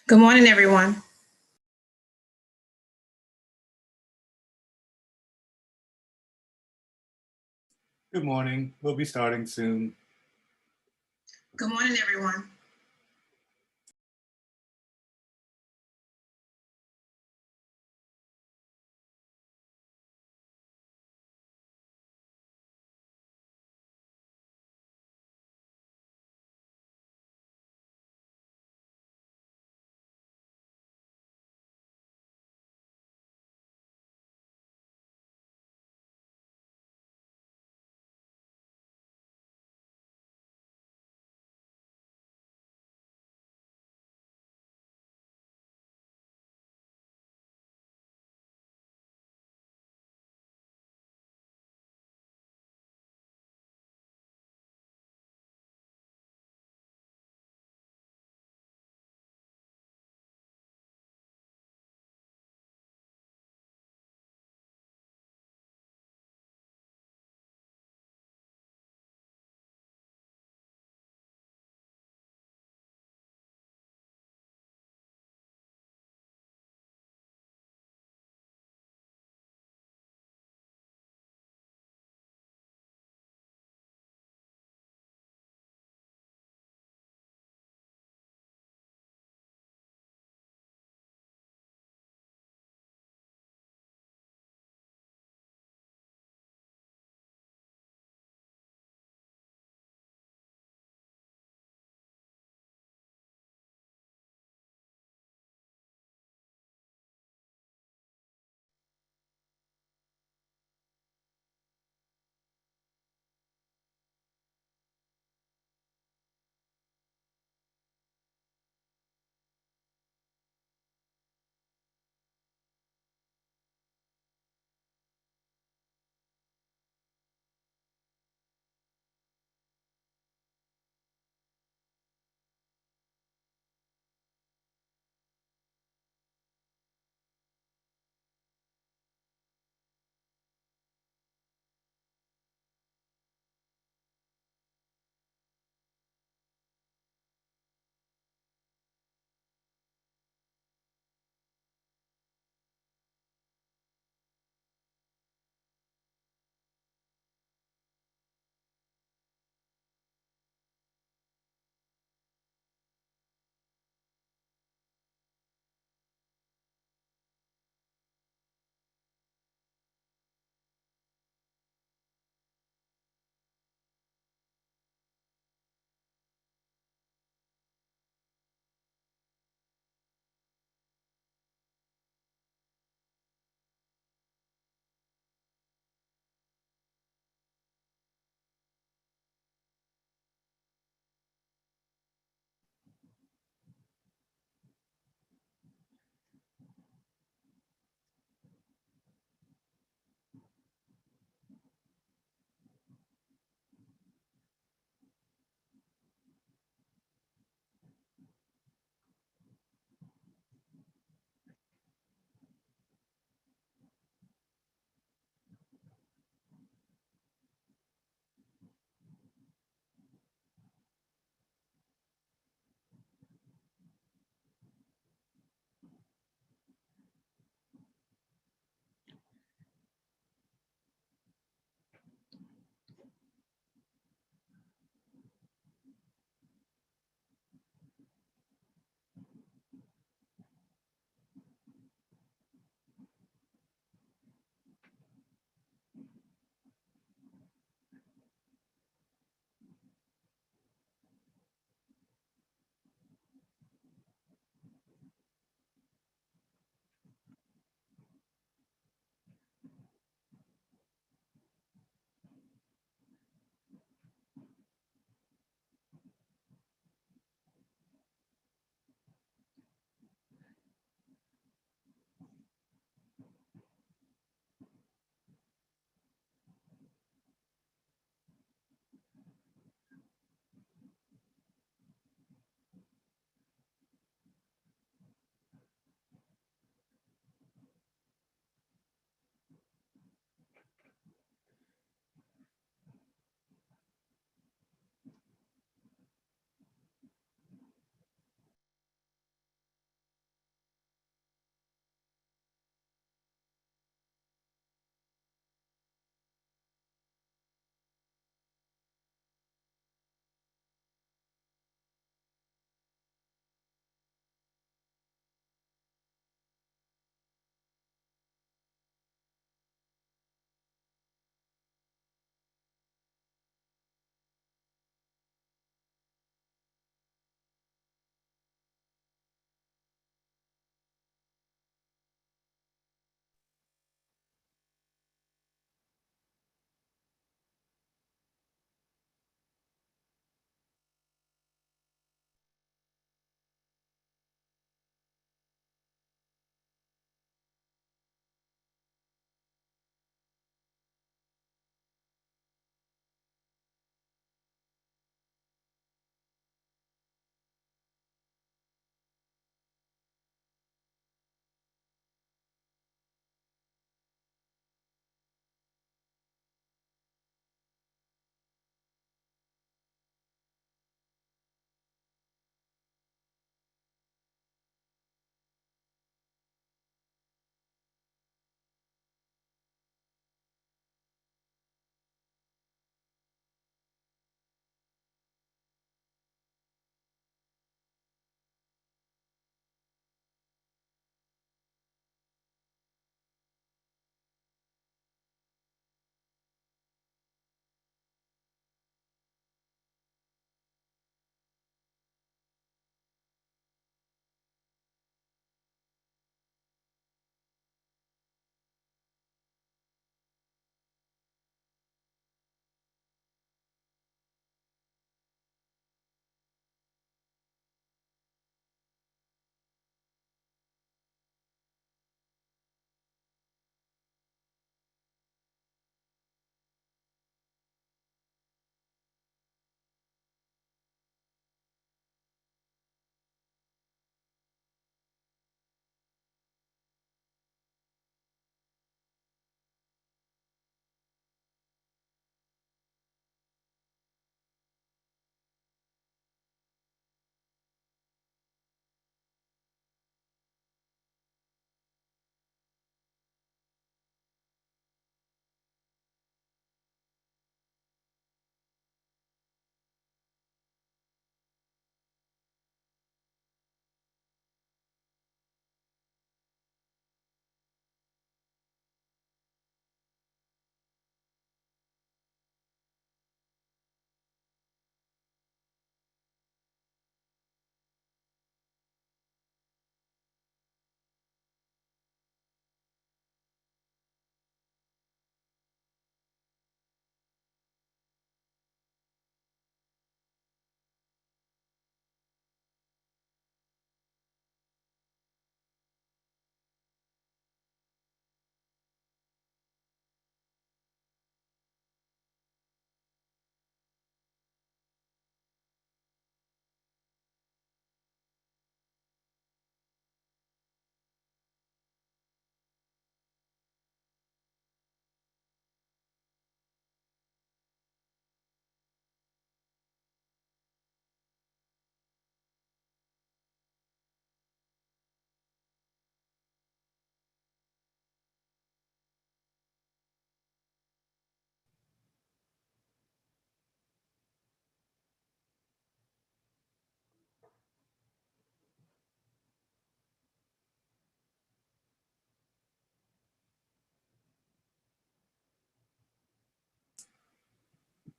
Good morning, everyone. Good morning. We'll be starting soon. Good morning, everyone.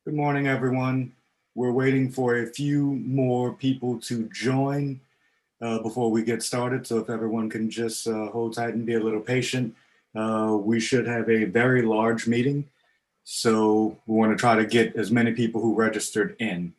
Good morning, everyone. We're waiting for a few more people to join before we get started. So if everyone can just hold tight and be a little patient, we should have a very large meeting. So we want to try to get as many people who registered in.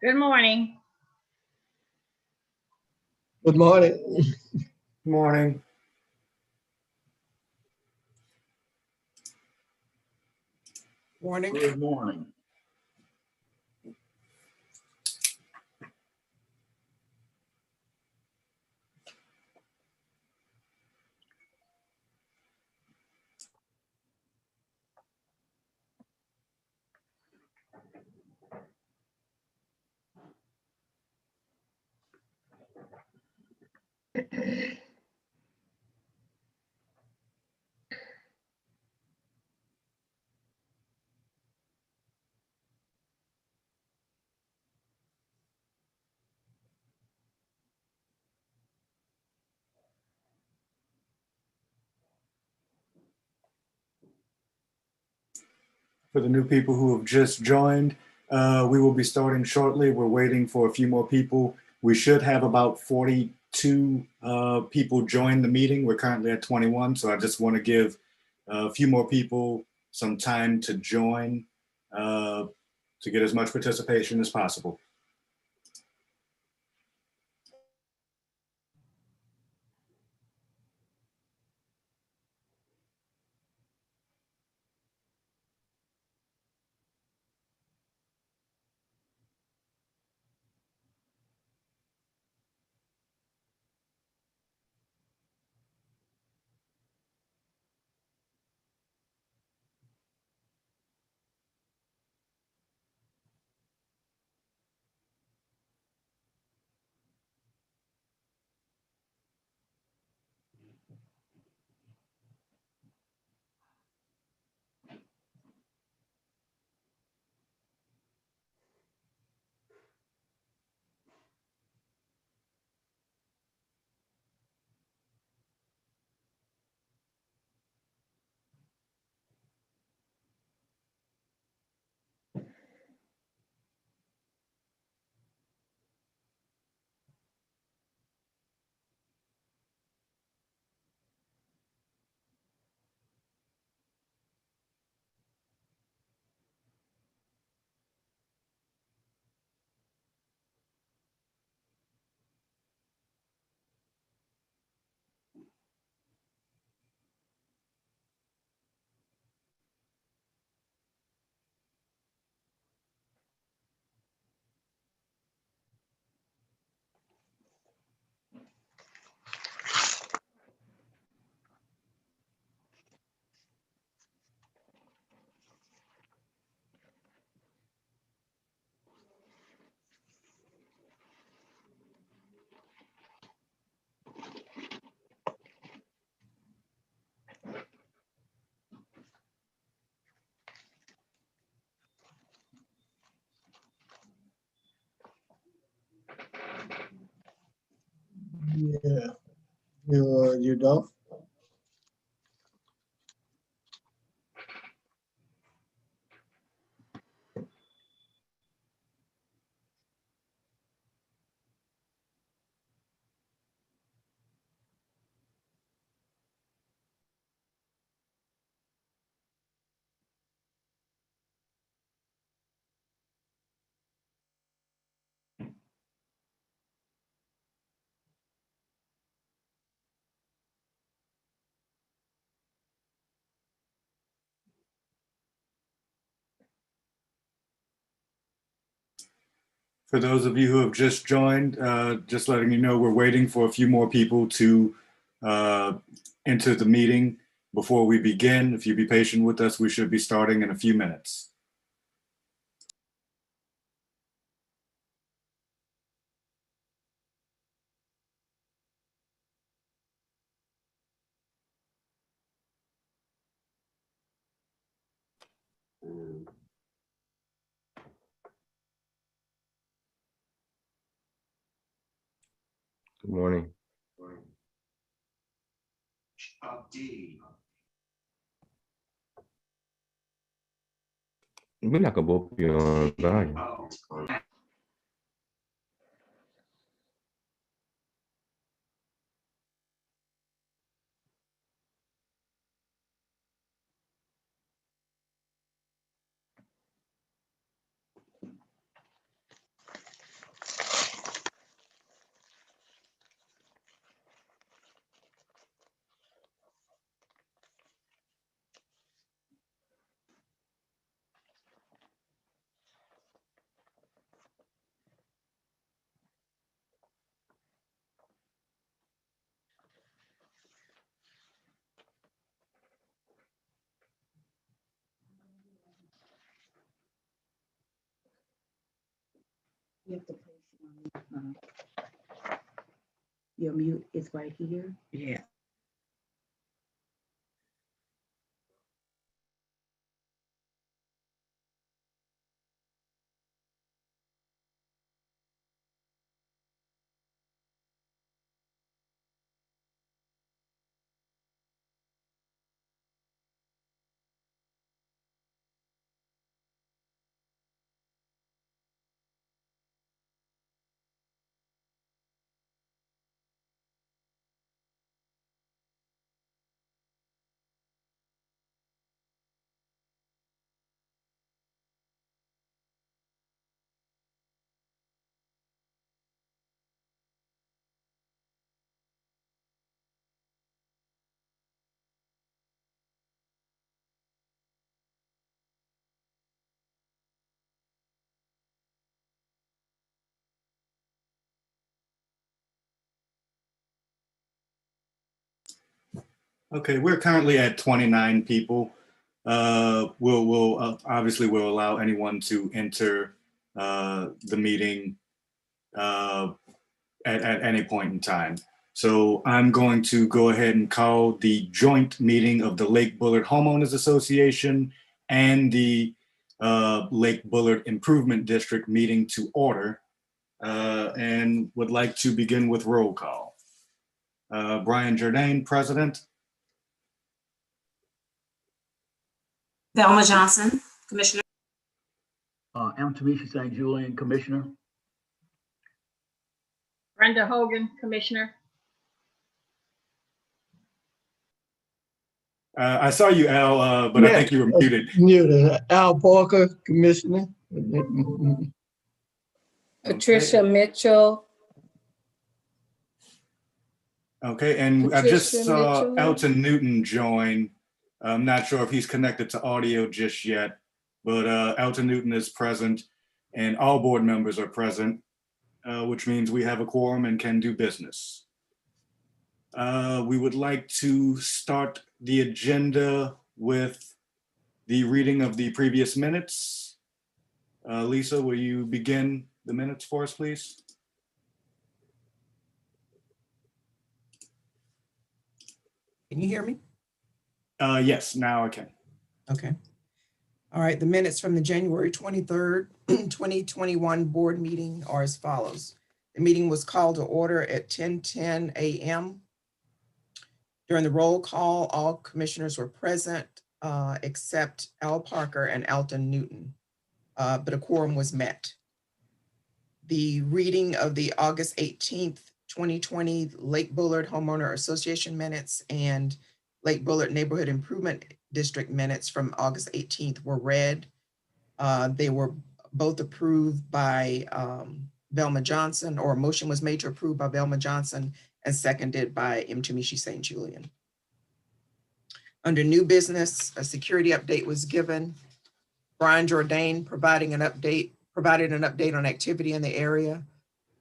Good morning. Good morning. Good morning. Morning. Good morning. For the new people who have just joined, we will be starting shortly. We're waiting for a few more people. We should have about 42 people join the meeting. We're currently at 21, so I just want to give a few more people some time to join to get as much participation as possible. Yeah, you don't? For those of you who have just joined, just letting you know we're waiting for a few more people to enter the meeting before we begin. If you be patient with us, we should be starting in a few minutes. Good morning. Mimi nakabopionzaje? You have to place it on your mute is right here. Yeah. Okay, we're currently at 29 people. We'll obviously we'll allow anyone to enter the meeting at any point in time. So I'm going to go ahead and call the joint meeting of the Lake-Bullard Homeowners Association and the Lake-Bullard Improvement District meeting to order, and would like to begin with roll call. Brian Jourdain, President. Velma Johnson, Commissioner. I'm Tamisha St. Julian, Commissioner. Brenda Hogan, Commissioner. I saw you, Al, but I think you were muted. Muted. Al Parker, Commissioner. Patricia Mitchell. Okay, and I just Patricia saw Mitchell. Elton Newton join. I'm not sure if he's connected to audio just yet, but Elton Newton is present and all board members are present, which means we have a quorum and can do business. We would like to start the agenda with the reading of the previous minutes. Lisa, will you begin the minutes for us, please? Can you hear me? Yes, now I can. Okay. All right, the minutes from the January 23rd, 2021 board meeting are as follows. The meeting was called to order at 10:10 a.m. During the roll call, all commissioners were present except Al Parker and Elton Newton, but a quorum was met. The reading of the August 18th, 2020 Lake-Bullard Homeowner Association minutes and Lake-Bullard Neighborhood Improvement District minutes from August 18th were read. They were both approved by Velma Johnson, or a motion was made to approve by Velma Johnson and seconded by M. Tamishi St. Julian. Under new business, a security update was given. Brian Jourdain provided an update on activity in the area.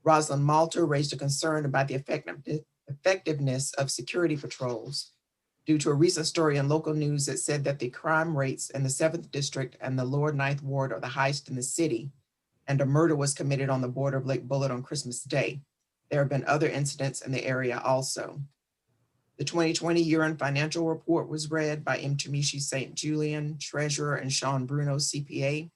Rosalind Malter raised a concern about the effectiveness of security patrols due to a recent story in local news that said that the crime rates in the 7th District and the lower 9th Ward are the highest in the city, and a murder was committed on the border of Lake-Bullard on Christmas Day. There have been other incidents in the area also. The 2020 year-end financial report was read by M. Tamishi St. Julian, Treasurer, and Sean Bruno, CPA.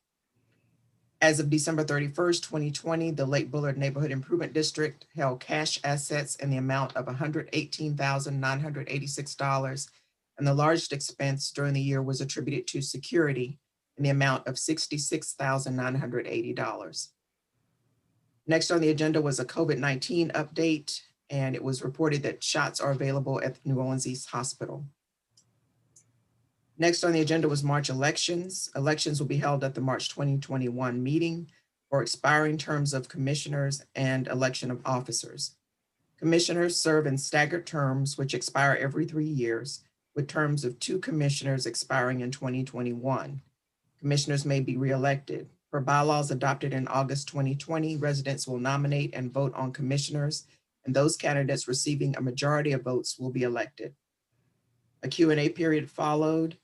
As of December 31st, 2020, the Lake-Bullard Neighborhood Improvement District held cash assets in the amount of $118,986, and the largest expense during the year was attributed to security in the amount of $66,980. Next on the agenda was a COVID-19 update, and it was reported that shots are available at the New Orleans East Hospital. Next on the agenda was March elections. Elections will be held at the March 2021 meeting for expiring terms of commissioners and election of officers. Commissioners serve in staggered terms, which expire every 3 years, with terms of 2 commissioners expiring in 2021. Commissioners may be reelected. Per bylaws adopted in August 2020, residents will nominate and vote on commissioners, and those candidates receiving a majority of votes will be elected. A Q&A period followed.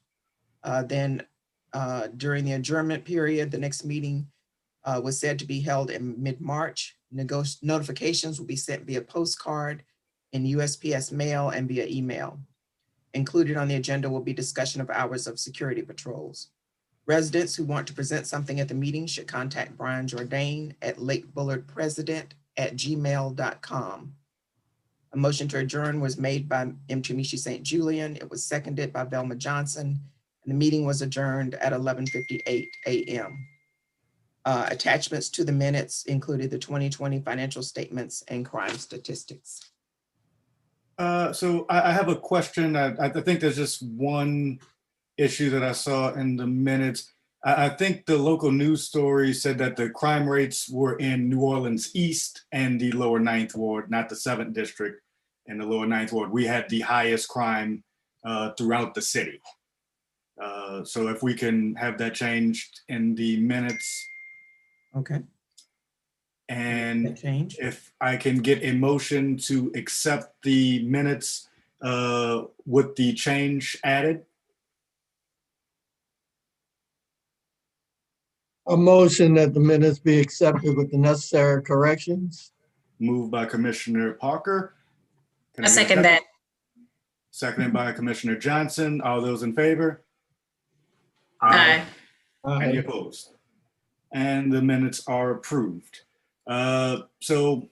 During the adjournment period, the next meeting was said to be held in mid-March. Notifications will be sent via postcard, in USPS mail, and via email. Included on the agenda will be discussion of hours of security patrols. Residents who want to present something at the meeting should contact Brian Jourdain at lakebullardpresident@gmail.com. A motion to adjourn was made by M. Tamishi St. Julian. It was seconded by Velma Johnson, and the meeting was adjourned at 11:58 a.m. Attachments to the minutes included the 2020 financial statements and crime statistics. So I have a question. I think there's just one issue that I saw in the minutes. I think the local news story said that the crime rates were in New Orleans East and the lower 9th Ward, not the 7th District and the lower 9th Ward. We had the highest crime throughout the city. So if we can have that changed in the minutes. Okay. And That change. if I can get a motion to accept the minutes with the change added. A motion that the minutes be accepted with the necessary corrections. Moved by Commissioner Parker. Can I get a second that. Seconded by Commissioner Johnson. All those in favor? Aye. Any opposed? And the minutes are approved. So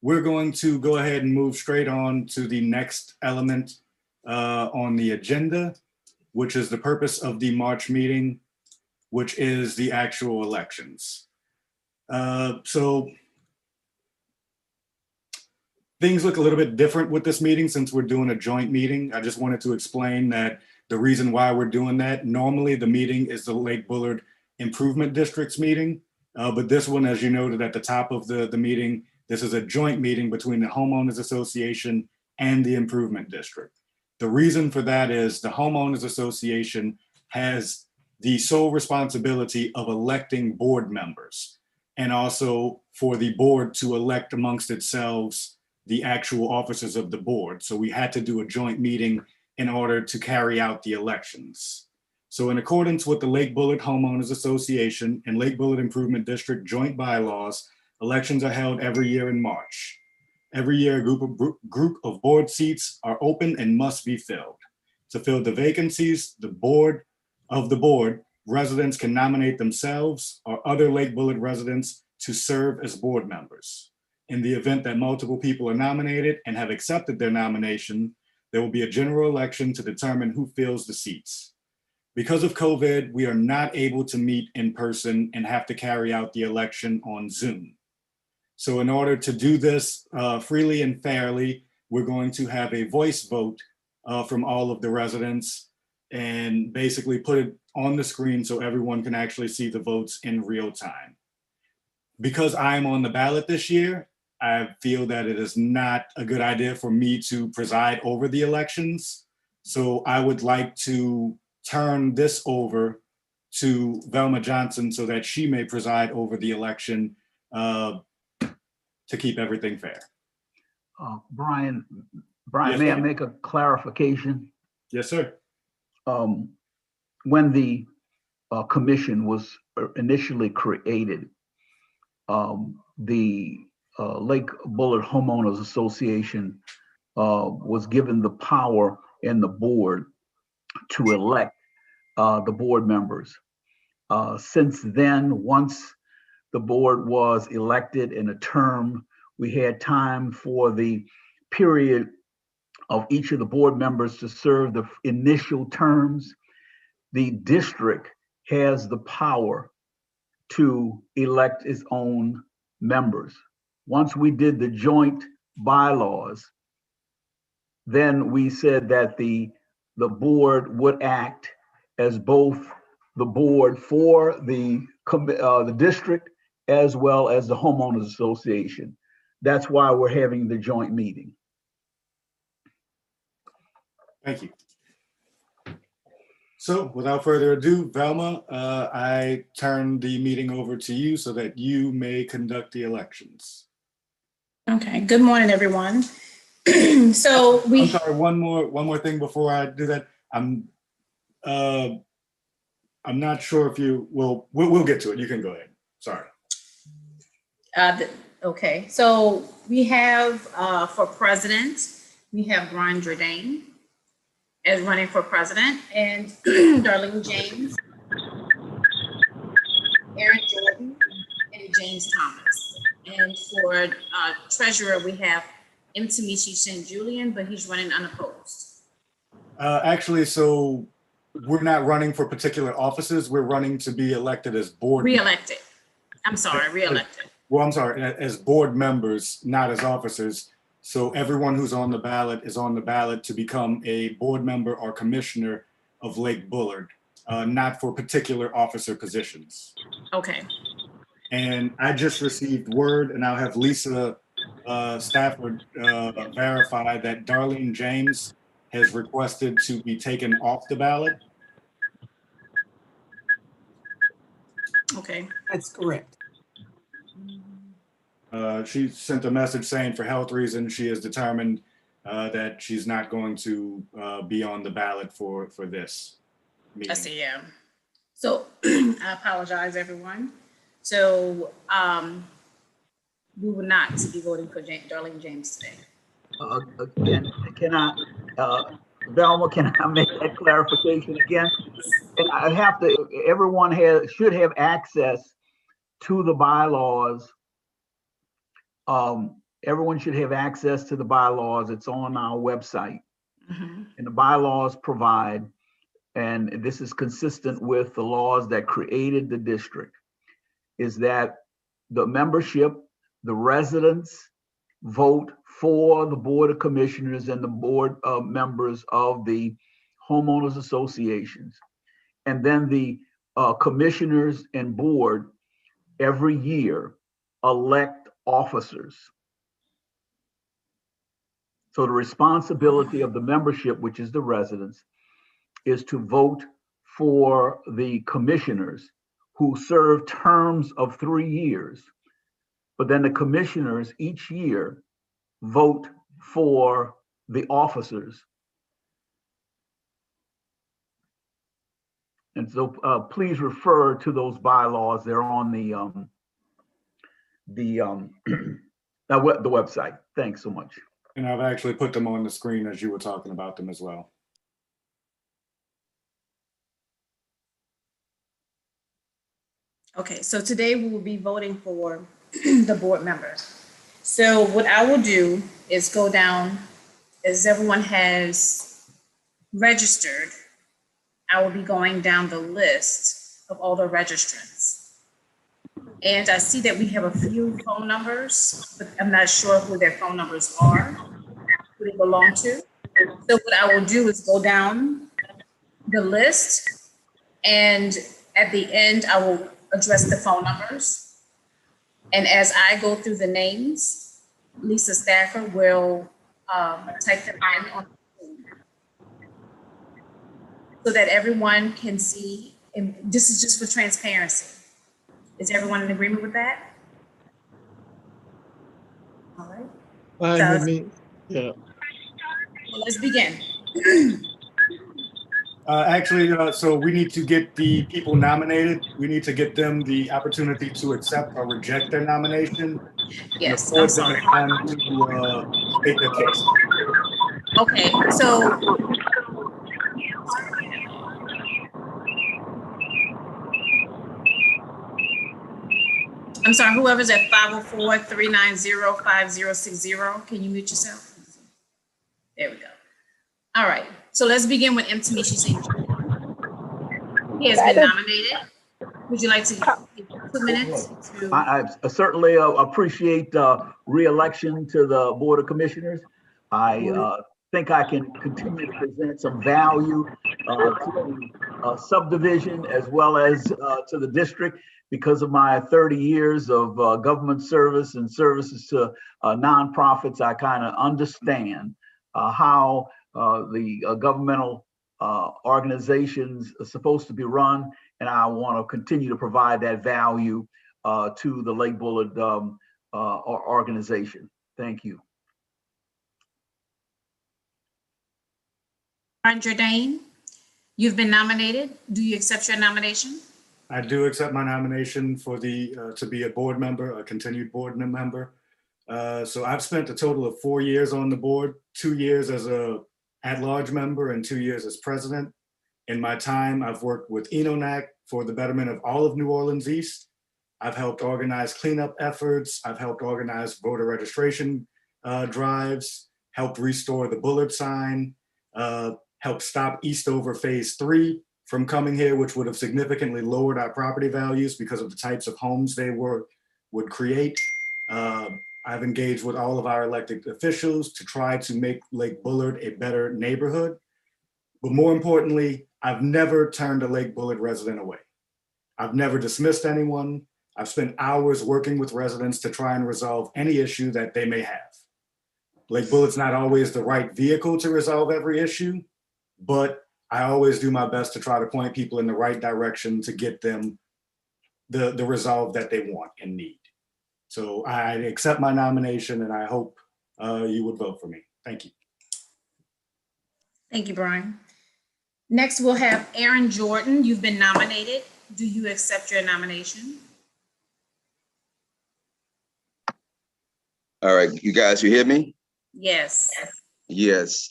we're going to go ahead and move straight on to the next element on the agenda, which is the purpose of the March meeting, which is the actual elections. So things look a little bit different with this meeting since we're doing a joint meeting. I just wanted to explain that the reason why we're doing that, normally the meeting is the Lake-Bullard Improvement District's meeting, but this one, as you noted at the top of the meeting, this is a joint meeting between the Homeowners Association and the Improvement District. The reason for that is the Homeowners Association has the sole responsibility of electing board members, and also for the board to elect amongst itself the actual officers of the board. So we had to do a joint meeting in order to carry out the elections. So in accordance with the Lake-Bullard Homeowners Association and Lake-Bullard Improvement District joint bylaws, elections are held every year in March. Every year, a group of board seats are open and must be filled. To fill the vacancies, the board, residents can nominate themselves or other Lake-Bullard residents to serve as board members. In the event that multiple people are nominated and have accepted their nomination, there will be a general election to determine who fills the seats. Because of COVID, we are not able to meet in person and have to carry out the election on Zoom. So in order to do this freely and fairly, we're going to have a voice vote from all of the residents and basically put it on the screen so everyone can actually see the votes in real time. Because I'm on the ballot this year, I feel that it is not a good idea for me to preside over the elections. So I would like to turn this over to Velma Johnson so that she may preside over the election to keep everything fair. Brian, Yes, may I sir. make a clarification? Yes, sir. When the commission was initially created, the Lake-Bullard Homeowners Association was given the power in the board to elect the board members. Since then, once the board was elected in a term. We had time for the period of each of the board members to serve the initial terms. The district has the power to elect its own members. Once we did the joint bylaws, then we said that the board would act as both the board for the district as well as the homeowners association. That's why we're having the joint meeting. Thank you. So without further ado, Velma, I turn the meeting over to you so that you may conduct the elections. Okay, good morning, everyone. So I'm sorry, one more thing before I do that. I'm not sure if you will, we'll get to it. You can go ahead. Sorry. Okay, so we have for president, we have Brian Jordan as running for president, and Darlene James, Aaron Jordan, and James Thomas. And for treasurer, we have M. Tamishi St. Julian, but he's running unopposed. Actually, so we're not running for particular offices. We're running to be elected as board. Re-elected. I'm sorry, re-elected. Well, I'm sorry, as board members, not as officers. So everyone who's on the ballot is on the ballot to become a board member or commissioner of Lake-Bullard, not for particular officer positions. Okay. And I just received word, and I'll have Lisa Stafford verify that Darlene James has requested to be taken off the ballot. Okay. That's correct. She sent a message saying for health reasons, she has determined that she's not going to be on the ballot for this meeting. I see, yeah. So I apologize, everyone. So we will not be voting for Darlene James today. Again, Velma, can I make that clarification again? And I have to, everyone should have access to the bylaws. Everyone should have access to the bylaws. It's on our website. Mm-hmm. And the bylaws provide, and this is consistent with the laws that created the district, is that the membership, the residents vote for the Board of Commissioners and the board members of the homeowners associations. And then the commissioners and board every year elect officers. So the responsibility of the membership, which is the residents, is to vote for the commissioners who serve terms of 3 years. But then the commissioners each year vote for the officers. And so please refer to those bylaws. They're on the website. Thanks so much. And I've actually put them on the screen as you were talking about them as well. Okay, so today we will be voting for the board members. So what I will do is go down, as everyone has registered, I will be going down the list of all the registrants. And I see that we have a few phone numbers, but I'm not sure who their phone numbers are, who they belong to. So what I will do is go down the list, and at the end, I will address the phone numbers. And as I go through the names, Lisa Stafford will type them in on the screen so that everyone can see. And this is just for transparency. Is everyone in agreement with that? All right. Fine with me. Yeah. Well, let's begin. Actually, so we need to get the people nominated. We need to get them the opportunity to accept or reject their nomination. Yes, And I'm afford them sorry. time to state their case. Okay, so I'm sorry, whoever's at 504-390-5060, can you mute yourself? There we go. All right, so let's begin with M. Tamisha St. John. He has been nominated. Would you like to give 2 minutes? I certainly appreciate re-election to the Board of Commissioners. I think I can continue to present some value to the subdivision as well as to the district because of my 30 years of government service and services to nonprofits. I kind of understand how the governmental organizations are supposed to be run, and I want to continue to provide that value to the Lake-Bullard organization. Thank you. Jordan, you've been nominated. Do you accept your nomination? I do accept my nomination for to be a board member, a continued board member. So I've spent a total of 4 years on the board, 2 years as a at-large member and 2 years as president. In my time, I've worked with ENONAC for the betterment of all of New Orleans East. I've helped organize cleanup efforts. I've helped organize voter registration drives, helped restore the Bullard sign, helped stop Eastover Phase 3 from coming here, which would have significantly lowered our property values because of the types of homes they would create. I've engaged with all of our elected officials to try to make Lake-Bullard a better neighborhood. But more importantly, I've never turned a Lake-Bullard resident away. I've never dismissed anyone. I've spent hours working with residents to try and resolve any issue that they may have. Lake-Bullard's not always the right vehicle to resolve every issue, but I always do my best to try to point people in the right direction to get them the resolve that they want and need. So I accept my nomination and I hope you would vote for me. Thank you. Thank you, Brian. Next, we'll have Aaron Jordan. You've been nominated. Do you accept your nomination? All right, you guys, you hear me? Yes. Yes.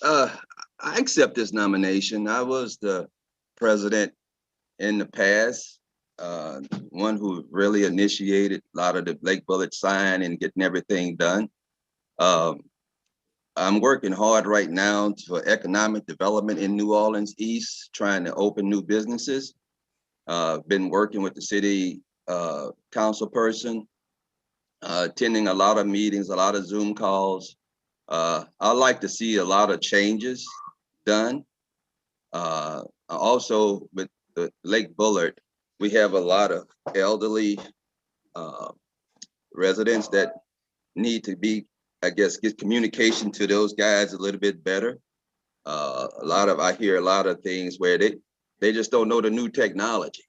I accept this nomination. I was the president in the past, one who really initiated a lot of the Lake-Bullard sign and getting everything done. I'm working hard right now for economic development in New Orleans East, trying to open new businesses. Been working with the city council person, attending a lot of meetings, a lot of Zoom calls. I like to see a lot of changes done. Also with the Lake-Bullard, we have a lot of elderly residents that need to be, I guess, get communication to those guys a little bit better. I hear a lot of things where they just don't know the new technology.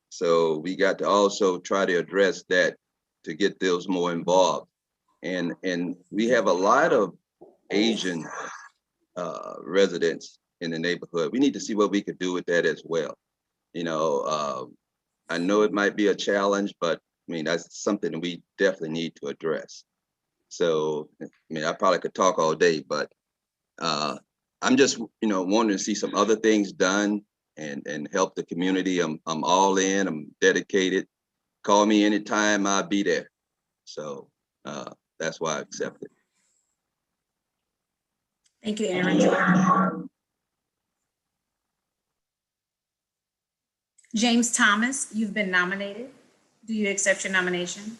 So we got to also try to address that to get those more involved. And we have a lot of Asian residents in the neighborhood. We need to see what we could do with that as well. You know, I know it might be a challenge, but I mean, that's something that we definitely need to address. So, I mean, I probably could talk all day, but I'm just, wanting to see some other things done and help the community. I'm all in, I'm dedicated. Call me anytime, I'll be there. So that's why I accept it. Thank you, Aaron Jordan. James Thomas, you've been nominated. Do you accept your nomination?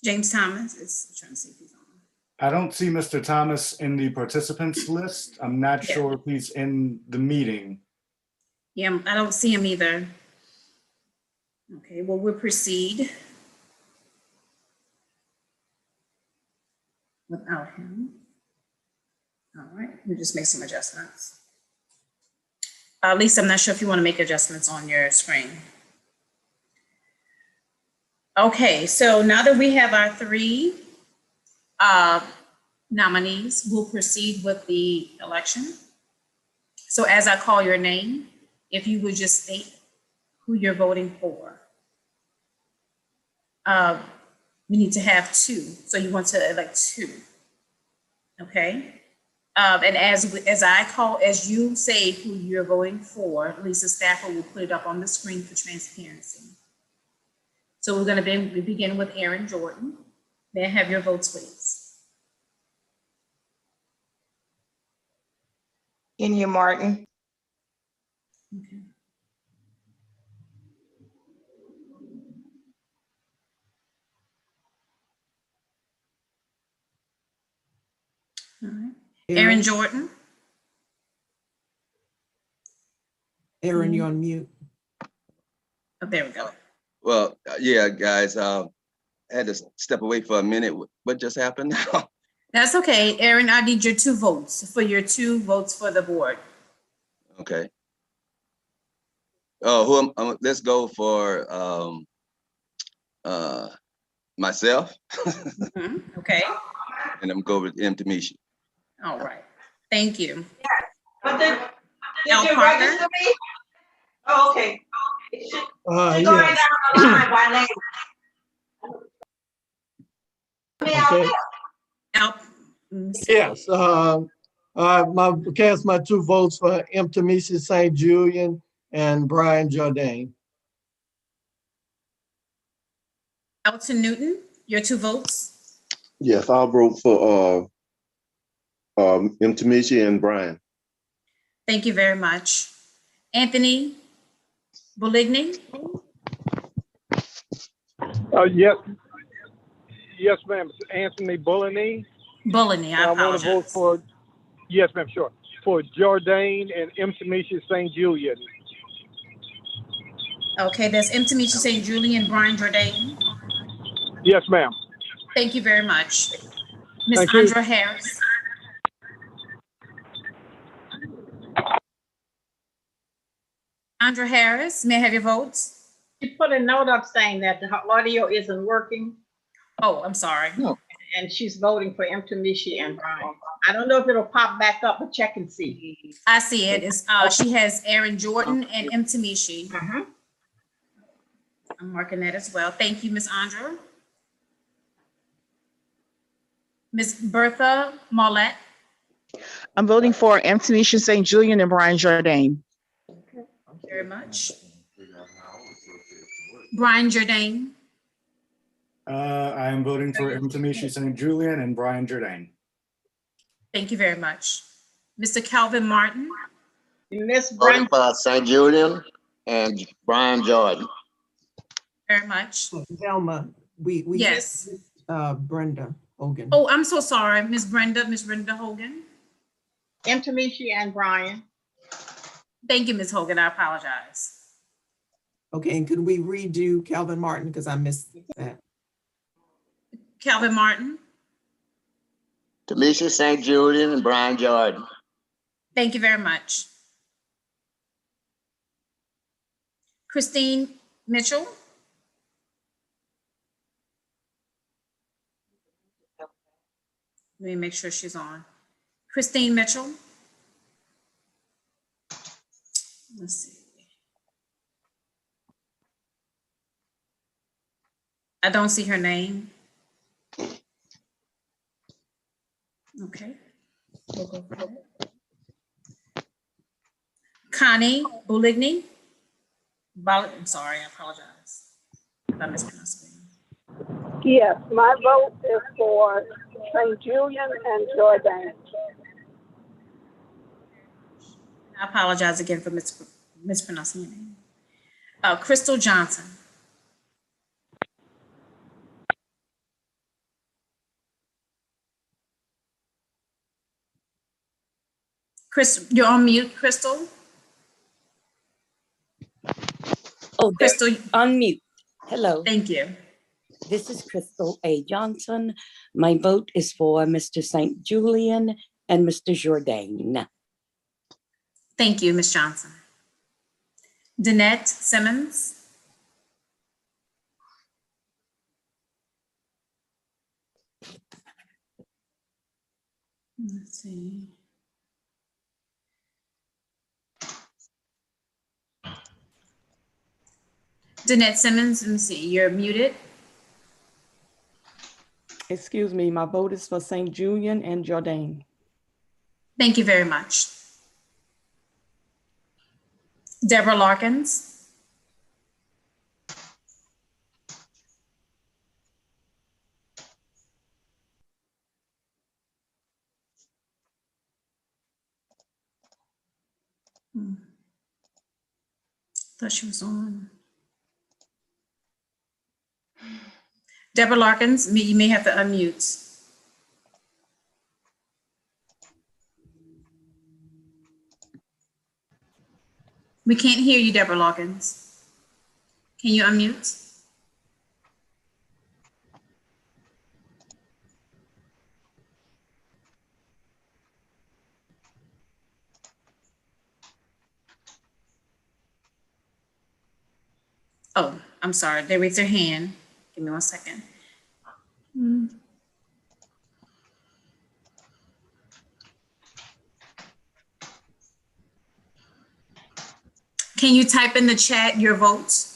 James Thomas is trying to see if he's on. I don't see Mr. Thomas in the participants list. I'm not sure if he's in the meeting. Yeah, I don't see him either. Okay, well, we'll proceed without him. All right, we'll just make some adjustments. Lisa, I'm not sure if you want to make adjustments on your screen. Okay, so now that we have our three nominees, we'll proceed with the election. So as I call your name, if you would just state who you're voting for. We need to have two, so you want to elect two. Okay? And as you say who you're voting for, Lisa Stafford will put it up on the screen for transparency. So we're gonna begin with Aaron Jordan. May I have your votes, please? Kenya Martin, Okay. All right. Aaron Jordan. Aaron, you're on mute. Oh, there we go. Well, yeah, guys, I had to step away for a minute. What just happened now? That's okay. Aaron, I need your two votes for the board. Okay. Oh, let's go for myself, Okay. and I'm go with M. Tamishi. All right. Thank you. but did Al you Parker? register me? Oh, okay. It should Yes. go right down the line by name. Okay. Al. Yes, cast my two votes for M. Tamisha St. Julian and Brian Jordan. Elton Newton, your two votes. Yes, I'll vote for M. Tamishi and Brian. Thank you very much. Anthony Boligny. Yes, ma'am. Anthony Bullany. Boligny, I want to vote apologize. for, yes, ma'am, sure. For Jordan and M. Tamisha St. Julian. Okay, that's M. Tamisha St. Julian, Brian Jordan. Yes, ma'am. Thank you very much. Ms. Thank you. Andra Harris. Andra Harris, may I have your votes? She put a note up saying that the audio isn't working Oh, I'm sorry. and she's voting for M. Tamishi and Brian. I don't know if it'll pop back up, but check and see. I see it. It's, she has Aaron Jordan and M. Tamishi. I'm marking that as well. Thank you, Ms. Andra. Ms. Bertha Mollett. I'm voting for M. Tamisha St. Julian and Brian Jordan. Thank you very much. Brian Jordan. I am voting for M. Tamishi St. Julian and Brian Jordan. Thank you very much. Mr. Calvin Martin. Miss Voting Brenda. for St. Julian and Brian Jordan. Very much. Velma, we Yes. Brenda Hogan. Oh, I'm so sorry, Miss Brenda Hogan. M. Tamishi and Brian. Thank you, Ms. Hogan. I apologize. Okay, and could we redo Calvin Martin because I missed that? Calvin Martin. Tamisha St. Julian and Brian Jordan. Thank you very much. Christine Mitchell. Let me make sure she's on. Christine Mitchell. Let's see. I don't see her name. Okay. We'll go for that. Connie Boligny. I'm sorry, I apologize if I mispronounced it. Yes, my vote is for St. Julian and Jordan. I apologize again for mispronouncing your name. Crystal Johnson. Chris, you're on mute, Crystal. Oh, Crystal, unmute. Hello. Thank you. This is Crystal A. Johnson. My vote is for Mr. St. Julian and Mr. Jordan. Thank you, Ms. Johnson. Danette Simmons. Let's see. Danette Simmons, let me see, you're muted. Excuse me, my vote is for St. Julian and Jordan. Thank you very much. Deborah Larkins. Thought she was on. Deborah Larkins, you may have to unmute. We can't hear you, Deborah Larkins. Can you unmute? Oh, I'm sorry. They raised their hand. Give me 1 second. Can you type in the chat your votes?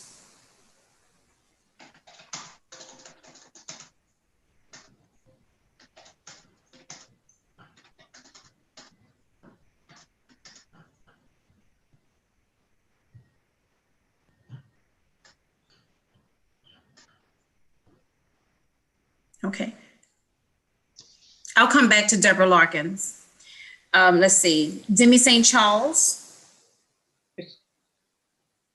Okay. I'll come back to Deborah Larkins. Let's see. Demi St. Charles.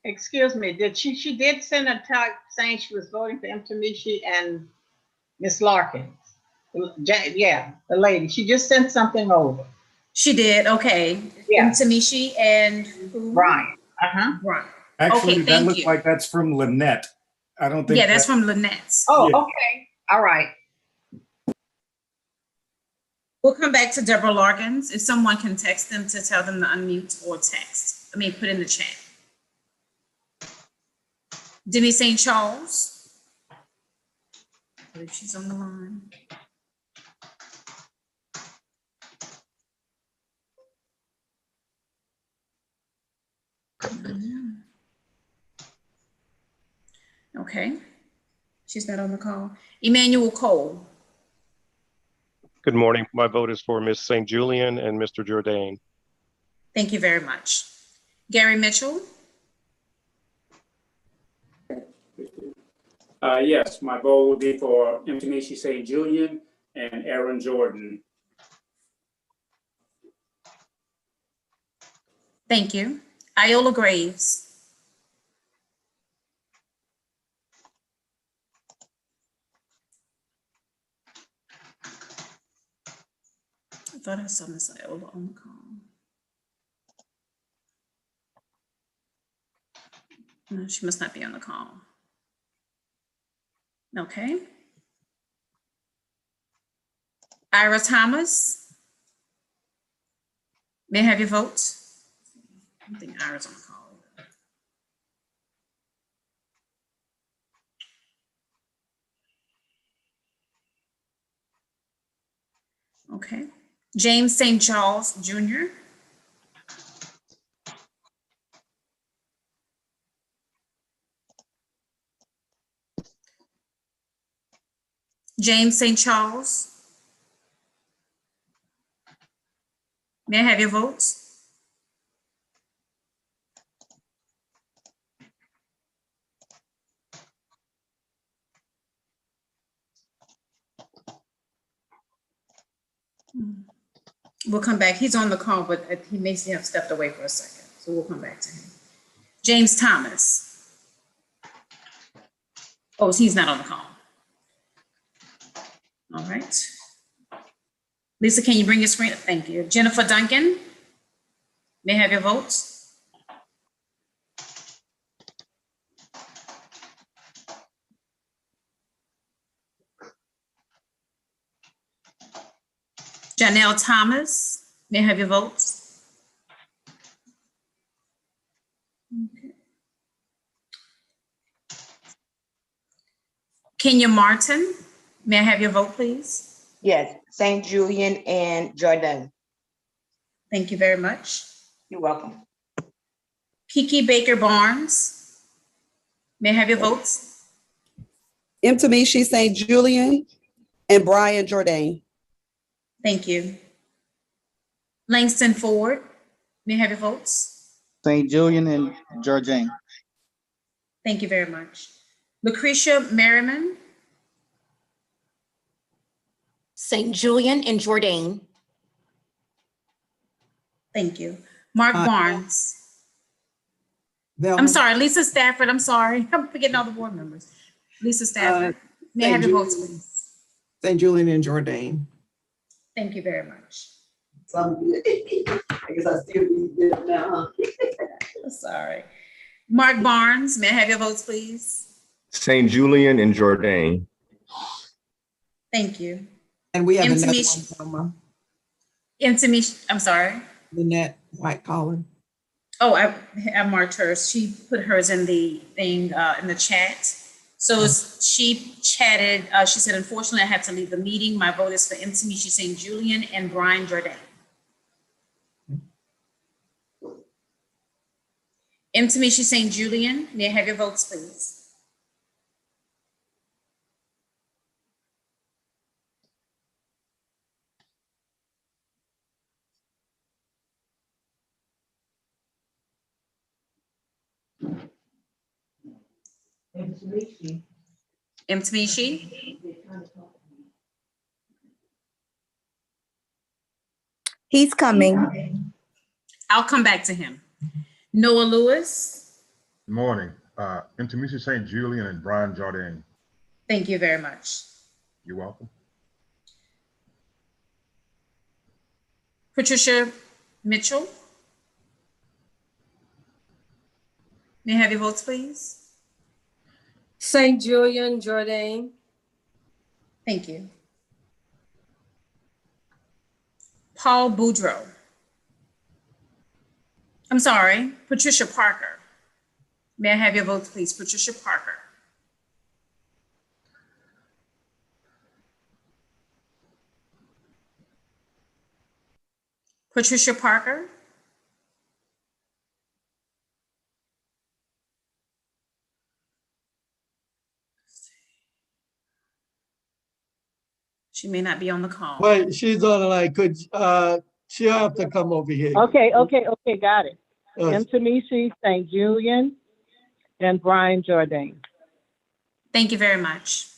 Excuse me, she did send a text saying she was voting for Mtamishi and Miss Larkins. Yeah, the lady. She just sent something over. She did, okay. Yeah. Tamishi and Brian. Brian. Actually, Okay, that thank looks you. like that's from Lynette. I don't think. Yeah, that's from Lynette's. Oh, Yeah. okay. All right. We'll come back to Deborah Larkins. If someone can text them to tell them to unmute or text. I mean, put in the chat. Demi St. Charles. I believe she's on the line. Okay. She's not on the call. Emmanuel Cole. Good morning. My vote is for Miss St. Julian and Mr. Jourdain. Thank you very much. Gary Mitchell. Yes, my vote would be for Mtamishi St. Julian and Aaron Jordan. Thank you. Iola Graves. I thought I saw Miss Iola on the call. No, she must not be on the call. Okay. Ira Thomas. May I have your vote? I don't think Ira's on the call. Okay. James St. Charles Jr. James St. Charles. May I have your votes? We'll come back. He's on the call, but he may have stepped away for a second. So we'll come back to him. James Thomas. Oh, he's not on the call. All right. Lisa, can you bring your screen up? Thank you. Jennifer Duncan. May I have your votes? Janelle Thomas. May I have your votes? Okay. Kenya Martin. May I have your vote, please? Yes, St. Julian and Jordan. Thank you very much. You're welcome. Kiki Baker Barnes. May I have your votes? Mtamishi St. Julian and Brian Jordan. Thank you. Langston Ford, may I have your votes? St. Julian and Jordan. Thank you very much. Lucretia Merriman, St. Julian and Jordan. thank you. Mark Barnes. Velma. I'm sorry, Lisa Stafford, I'm sorry. I'm forgetting all the board members. Lisa Stafford, may I have your votes, please? St. Julian and Jordan. Thank you very much. I guess I still need it now. Sorry. Mark Barnes, may I have your votes, please? St. Julian and Jordan. Thank you. And we have another one, Intimecia, Velma. I'm sorry. Lynette White Collin. Oh, I marked hers. She put hers in the thing, in the chat. So she chatted, she said, unfortunately, I had to leave the meeting. My vote is for Intimecia St. Julian and Brian Jordan. Intimecia St. Julian, may I have your votes, please? Intimecia? He's coming. I'll come back to him. Noah Lewis, Good morning. Intimecia St. Julian and Brian Jordan. thank you very much. You're welcome. Patricia Mitchell, may I have your votes, please? St. Julian, Jordan. Thank you. Paul Boudreau. I'm sorry, Patricia Parker. May I have your votes, please? Patricia Parker. Patricia Parker. She may not be on the call. Wait, she's on the line. She'll have to come over here. Okay, got it. Uh, Intimecia St. Julian and Brian Jordan. Thank you very much.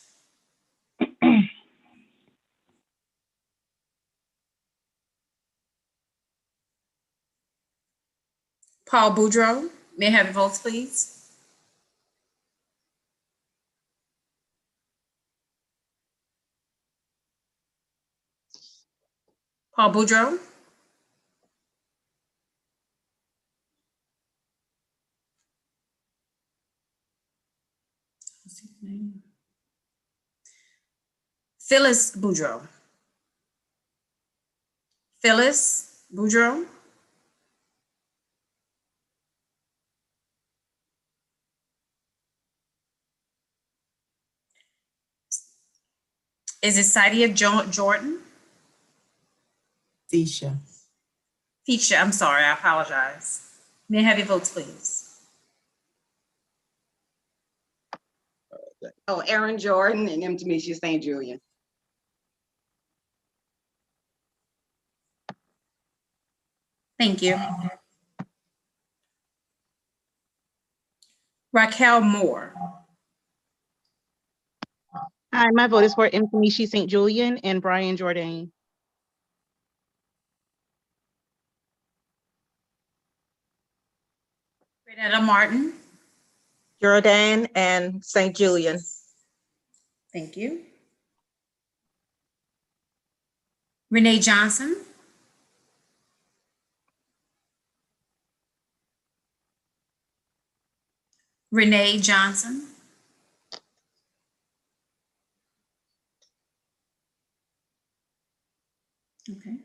Paul Boudreau, may I have your votes, please? Paul Boudreau? Phyllis Boudreau. Phyllis Boudreau? Is it Sadia Jordan? Tisha. Tisha, I'm sorry, I apologize. May I have your votes, please? Oh, Aaron Jordan and Intimecia St. Julian. Thank you. Raquel Moore. Hi, my vote is for Intimecia St. Julian and Brian Jordan. Renetta Martin. Jordan and St. Julian. Thank you. Renee Johnson. Renee Johnson. Okay.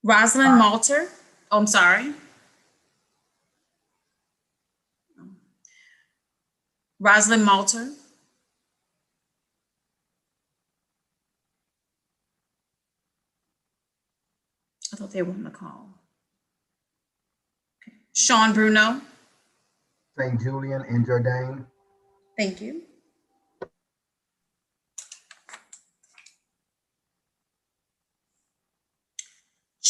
Rosalind Malter. Oh, I'm sorry. Rosalind Malter. I thought they were on the call. Okay. Sean Bruno. St. Julian and Jordan. Thank you.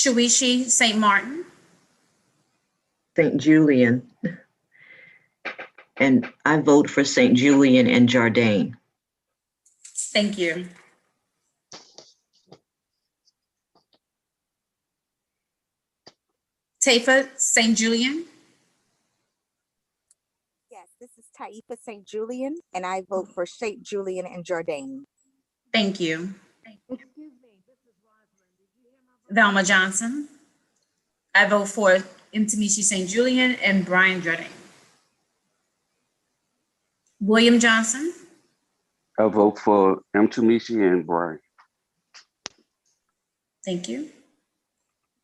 Shuishi St. Martin. St. Julian. And I vote for St. Julian and Jordan. Thank you. Taifa St. Julian. Yes, this is Taifa St. Julian, and I vote for St. Julian and Jordan. Thank you. Velma Johnson. I vote for Imtimishi St. Julian and Brian Jordan. William Johnson. I vote for Mtumishi and Brian. Thank you.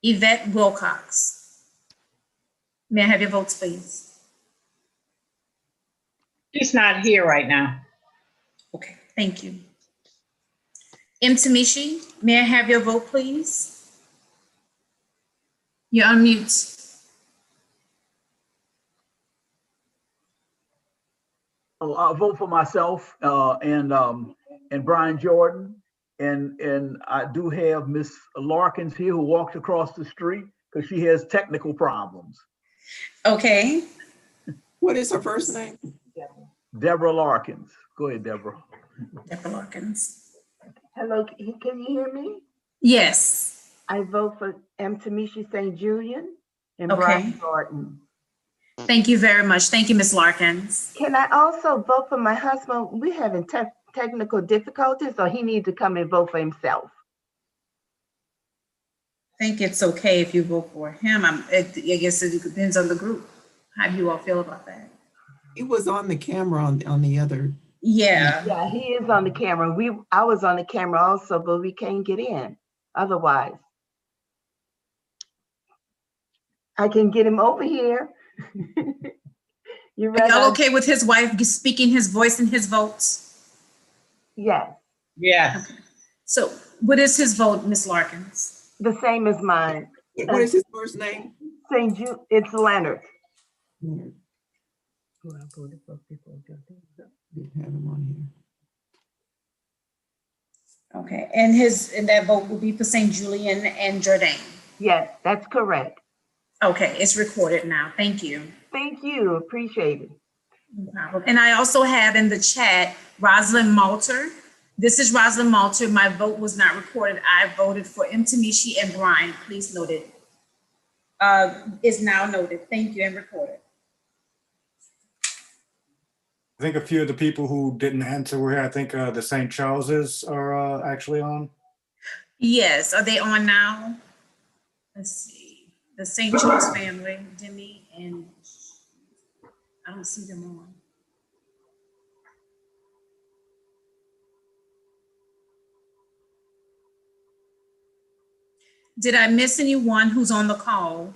Yvette Wilcox. May I have your votes, please? She's not here right now. Okay, thank you. Mtumishi, may I have your vote, please? You're on mute. I'll vote for myself and Brian Jordan. And I do have Miss Larkins here who walked across the street because she has technical problems. Okay. What is her first name? Deborah Larkins. Go ahead, Deborah. Deborah Larkins. Hello, can you hear me? Yes. I vote for Tamishi St. Julian and Okay. Brian Jordan. Thank you very much. Thank you, Ms. Larkins. Can I also vote for my husband? We're having technical difficulties, or he needs to come and vote for himself. I think it's okay if you vote for him. I guess it depends on the group. How do you all feel about that? He was on the camera on the other. Yeah. Yeah, he is on the camera. I was on the camera also, but we can't get in otherwise. I can get him over here. Are y'all okay with his wife speaking his voice and his votes? Yes. Yeah. Okay. So what is his vote, Ms. Larkins? The same as mine. What is his first name? St. Jude. It's Leonard. Leonard. Didn't have him on here. Okay, and that vote will be for St. Julian and Jordan. Yes, that's correct. Okay, it's recorded now. Thank you. Thank you. Appreciate it. No problem. And I also have in the chat Rosalind Malter. This is Rosalind Malter. My vote was not recorded. I voted for Mtumishi and Brian. Please note it. Is now noted. Thank you and recorded. I think a few of the people who didn't answer were here. I think the St. Charleses are actually on. Yes, are they on now? Let's see. The St. Charles family, Demi, and I don't see them on. Did I miss anyone who's on the call?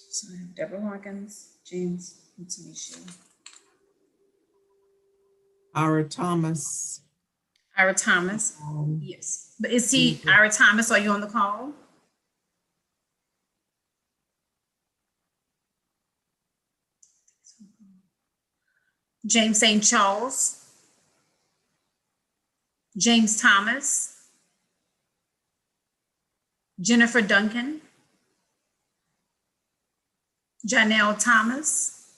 So I have Deborah Hawkins, James, and Tanisha. Ira Thomas. Ira Thomas, yes. But is he, Ira Thomas, are you on the call? James St. Charles. James Thomas. Jennifer Duncan. Janelle Thomas.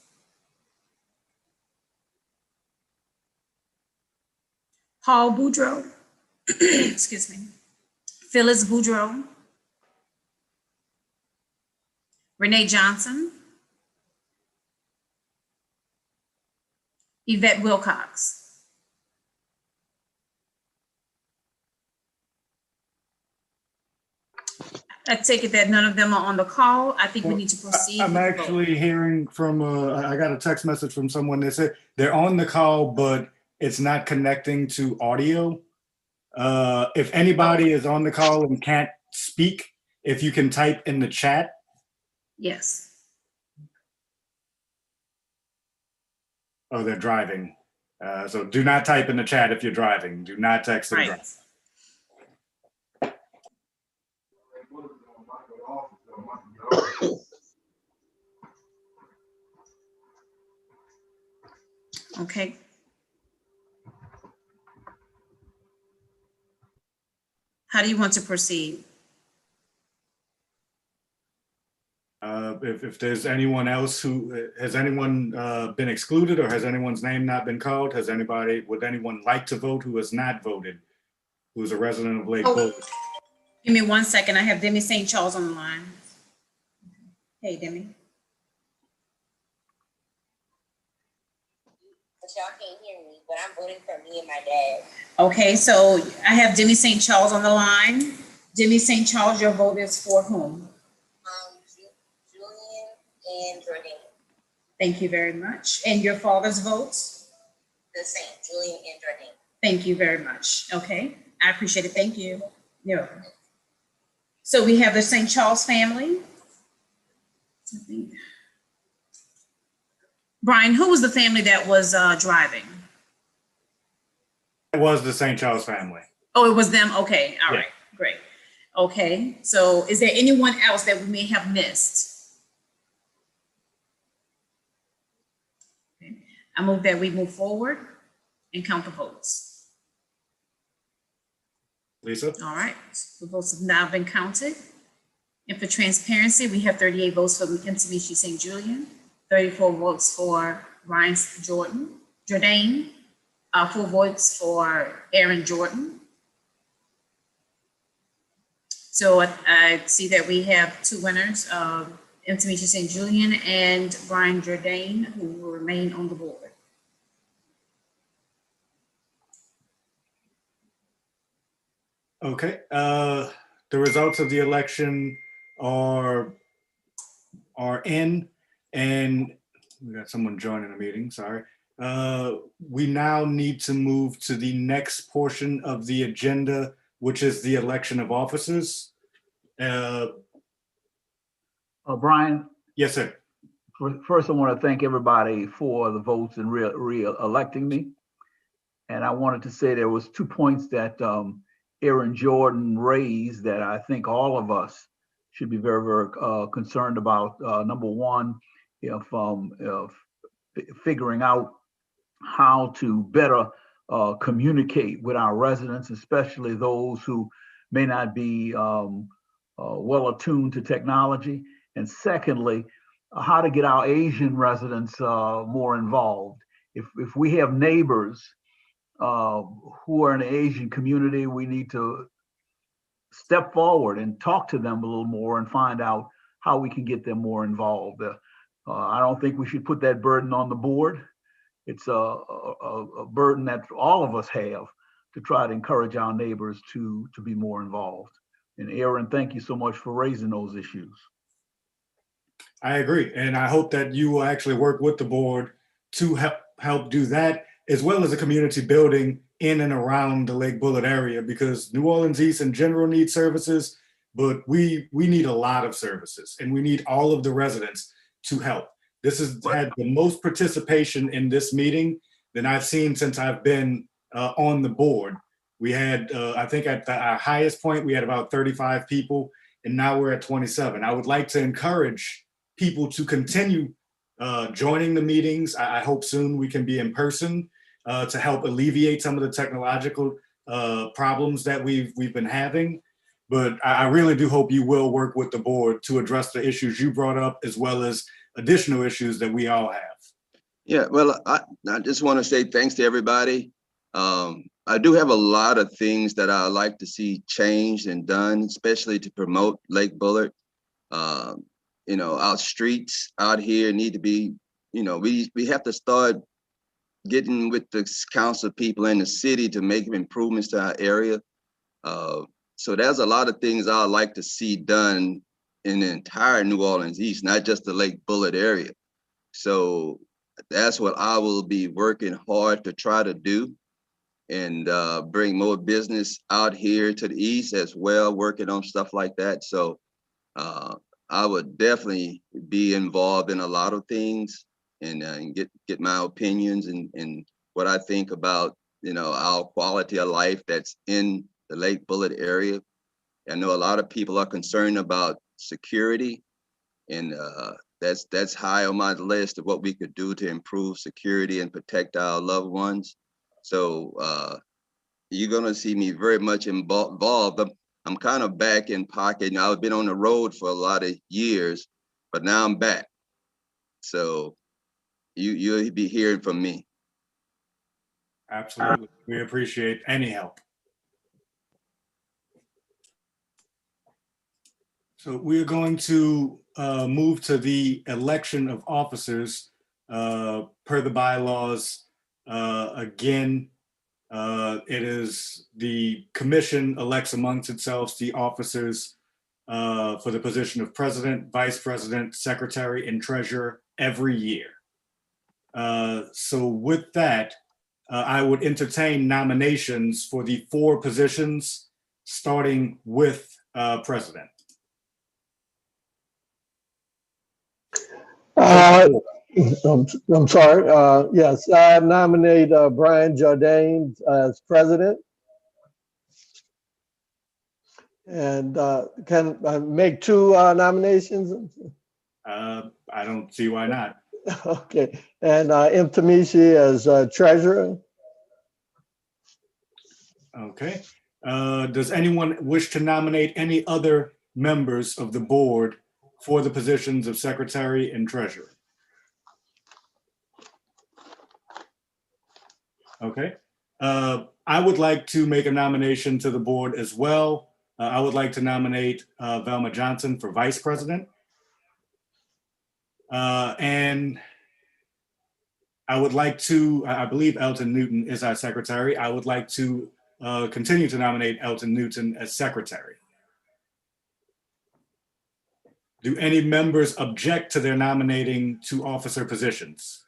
Paul Boudreau. Excuse me. Phyllis Boudreau. Renee Johnson. Yvette Wilcox. I take it that none of them are on the call. I think we need to proceed. I'm actually hearing from, I got a text message from someone that said they're on the call, but it's not connecting to audio. If anybody is on the call and can't speak, if you can type in the chat. Yes. Oh, they're driving. So do not type in the chat if you're driving. Do not text and drive. Okay. How do you want to proceed? If there's anyone else has anyone been excluded, or has anyone's name not been called? Would anyone like to vote who has not voted, who's a resident of Lake-Bullard? Give me 1 second. I have Demi St. Charles on the line. Hey, Demi. But y'all can't hear me, but I'm voting for me and my dad. Okay, so I have Demi St. Charles on the line. Demi St. Charles, your vote is for whom? Julian and Jordan. Thank you very much. And your father's vote? The same, Julian and Jordan. Thank you very much. Okay, I appreciate it. Thank you. Yeah. So we have the St. Charles family. Brian, who was the family that was driving? It was the St. Charles family. Oh, it was them? Okay, all Yeah. right, great. Okay, so is there anyone else that we may have missed? Okay. I move that we move forward and count the votes. Lisa? All right, the votes have now been counted. And for transparency, we have 38 votes for Intimishi St. Julian, 34 votes for Ryan Jordan, 4 votes for Aaron Jordan. So I see that we have 2 winners, Intimishi St. Julian and Brian Jordan, who will remain on the board. Okay, the results of the election are in, and we got someone joining the meeting, sorry. We now need to move to the next portion of the agenda, which is the election of officers. Brian? Yes, sir. First, I want to thank everybody for the votes and re-electing me. And I wanted to say there was 2 points that Aaron Jordan raised that I think all of us should be very, very concerned about. Number one, if figuring out how to better communicate with our residents, especially those who may not be well attuned to technology. And secondly, how to get our Asian residents more involved. If we have neighbors who are in the Asian community, we need to step forward and talk to them a little more and find out how we can get them more involved. I don't think we should put that burden on the board. It's a burden that all of us have to try to encourage our neighbors to be more involved. And Aaron, thank you so much for raising those issues. I agree, and I hope that you will actually work with the board to help do that, as well as the community building in and around the Lake-Bullard area, because New Orleans East in general needs services, but we need a lot of services, and we need all of the residents to help. This has had the most participation in this meeting than I've seen since I've been on the board. We had, I think at our highest point, we had about 35 people, and now we're at 27. I would like to encourage people to continue joining the meetings. I hope soon we can be in person to help alleviate some of the technological problems that we've been having. But I really do hope you will work with the board to address the issues you brought up, as well as additional issues that we all have. Yeah, well, I just want to say thanks to everybody. I do have a lot of things that I like to see changed and done, especially to promote Lake-Bullard. You know, our streets out here need to be, you know, we have to start getting with the council people in the city to make improvements to our area. So there's a lot of things I'd like to see done in the entire New Orleans East, not just the Lake-Bullard area. So that's what I will be working hard to try to do, and bring more business out here to the east as well, working on stuff like that. So I would definitely be involved in a lot of things, and get my opinions and what I think about, you know, our quality of life that's in the Lake-Bullard area. I know a lot of people are concerned about security, and that's high on my list of what we could do to improve security and protect our loved ones. So you're gonna see me very much involved. I'm kind of back in pocket. I've been on the road for a lot of years, but now I'm back. So you'll be hearing from me. Absolutely. We appreciate any help. So we're going to move to the election of officers per the bylaws. Again, it is the commission elects amongst itself the officers for the position of president, vice president, secretary, and treasurer every year. So with that, I would entertain nominations for the 4 positions, starting with president. I'm sorry. Yes, I nominate Brian Jordan as president. And can I make 2 nominations? I don't see why not. Okay, and M. Tamishi as treasurer. Okay. Does anyone wish to nominate any other members of the board for the positions of secretary and treasurer? Okay. I would like to make a nomination to the board as well. I would like to nominate Velma Johnson for vice president. And I would like to, I believe Elton Newton is our secretary. I would like to continue to nominate Elton Newton as secretary. Do any members object to their nominating to officer positions?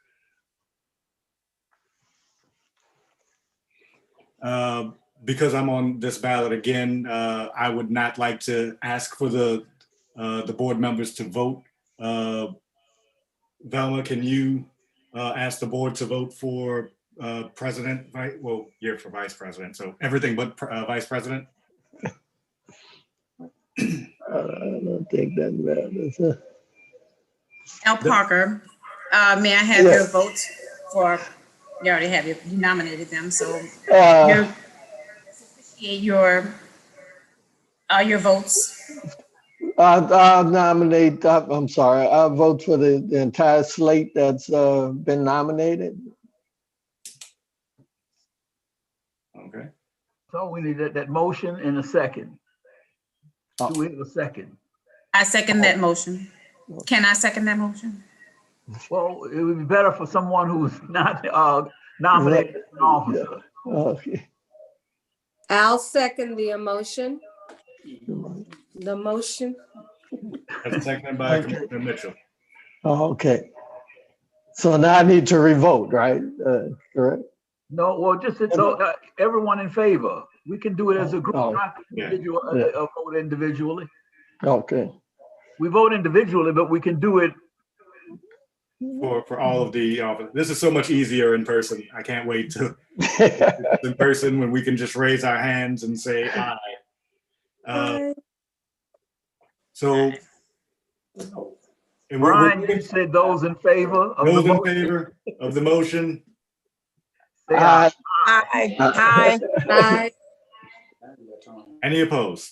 Because I'm on this ballot again, I would not like to ask for the board members to vote. Velma, can you ask the board to vote for president? Well, you're for vice president, so everything but vice president. I don't think that matters. Al Parker, may I have your votes for, you already have, you nominated them, so your votes. I'll nominate, I'm sorry, I'll vote for the entire slate that's been nominated. Okay. So we need that motion in a second. Do we have a second? I second that motion. Can I second that motion? Well, it would be better for someone who's not nominated as an officer. Okay. I'll second the motion. The motion. That's seconded by Commissioner Mitchell. Okay. So now I need to revote, right? Correct? No, well, just so everyone in favor. We can do it as a group, not individual, vote individually. Okay. We vote individually, but we can do it for all of the officers. This is so much easier in person. I can't wait to in person when we can just raise our hands and say aye. So, Brian, you said those in favor of the motion. Those in favor of the motion. Say aye. Aye. Aye. Aye. Any opposed?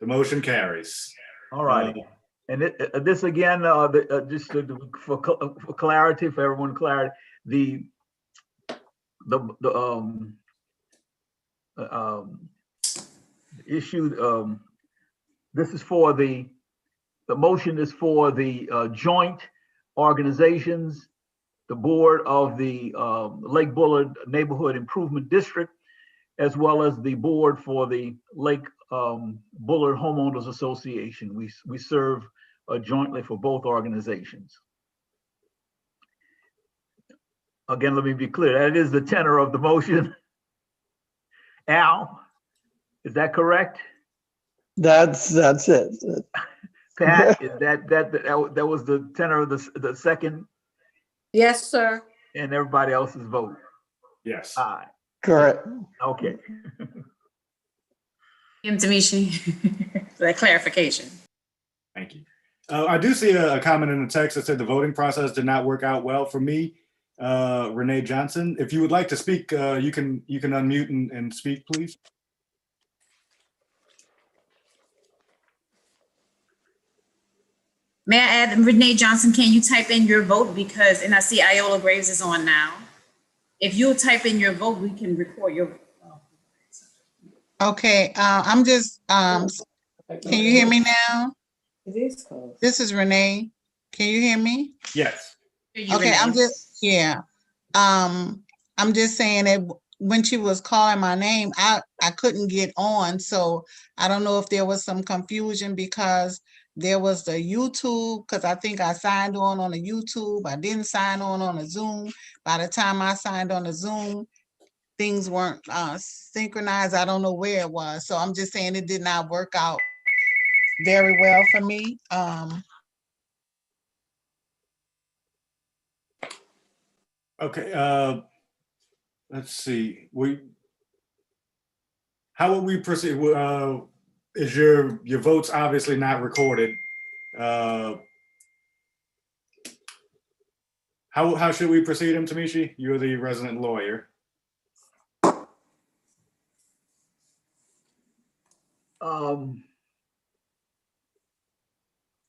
The motion carries. All right. And this again, just for clarity, for everyone's clarity, the issue, this is for the motion is for the joint organizations, the board of the Lake-Bullard Neighborhood Improvement District, as well as the board for the Lake-Bullard Homeowners Association. We serve jointly for both organizations. Again, let me be clear, that is the tenor of the motion. Al, is that correct? That's it. Pat, is that was the tenor of the second? Yes, sir. And everybody else's vote? Yes. Aye. Correct. Okay. M. Tamishi, for that clarification. Thank you. I do see a comment in the text that said the voting process did not work out well for me. Renee Johnson, if you would like to speak, you can unmute and speak, please. May I add, Renee Johnson, can you type in your vote? Because, and I see Iola Graves is on now. If you'll type in your vote, we can record your vote. Okay, I'm just, can you hear me now? It is closed. This is Renee. Can you hear me? Yes. Okay, I'm just, yeah. I'm just saying that when she was calling my name, I couldn't get on. So I don't know if there was some confusion because there was the YouTube, because I think I signed on the YouTube. I didn't sign on a Zoom. By the time I signed on the Zoom, things weren't synchronized. I don't know where it was. So I'm just saying it did not work out very well for me. Okay, let's see. How will we proceed? Is your votes obviously not recorded? How should we proceed, Tamishi? You're the resident lawyer.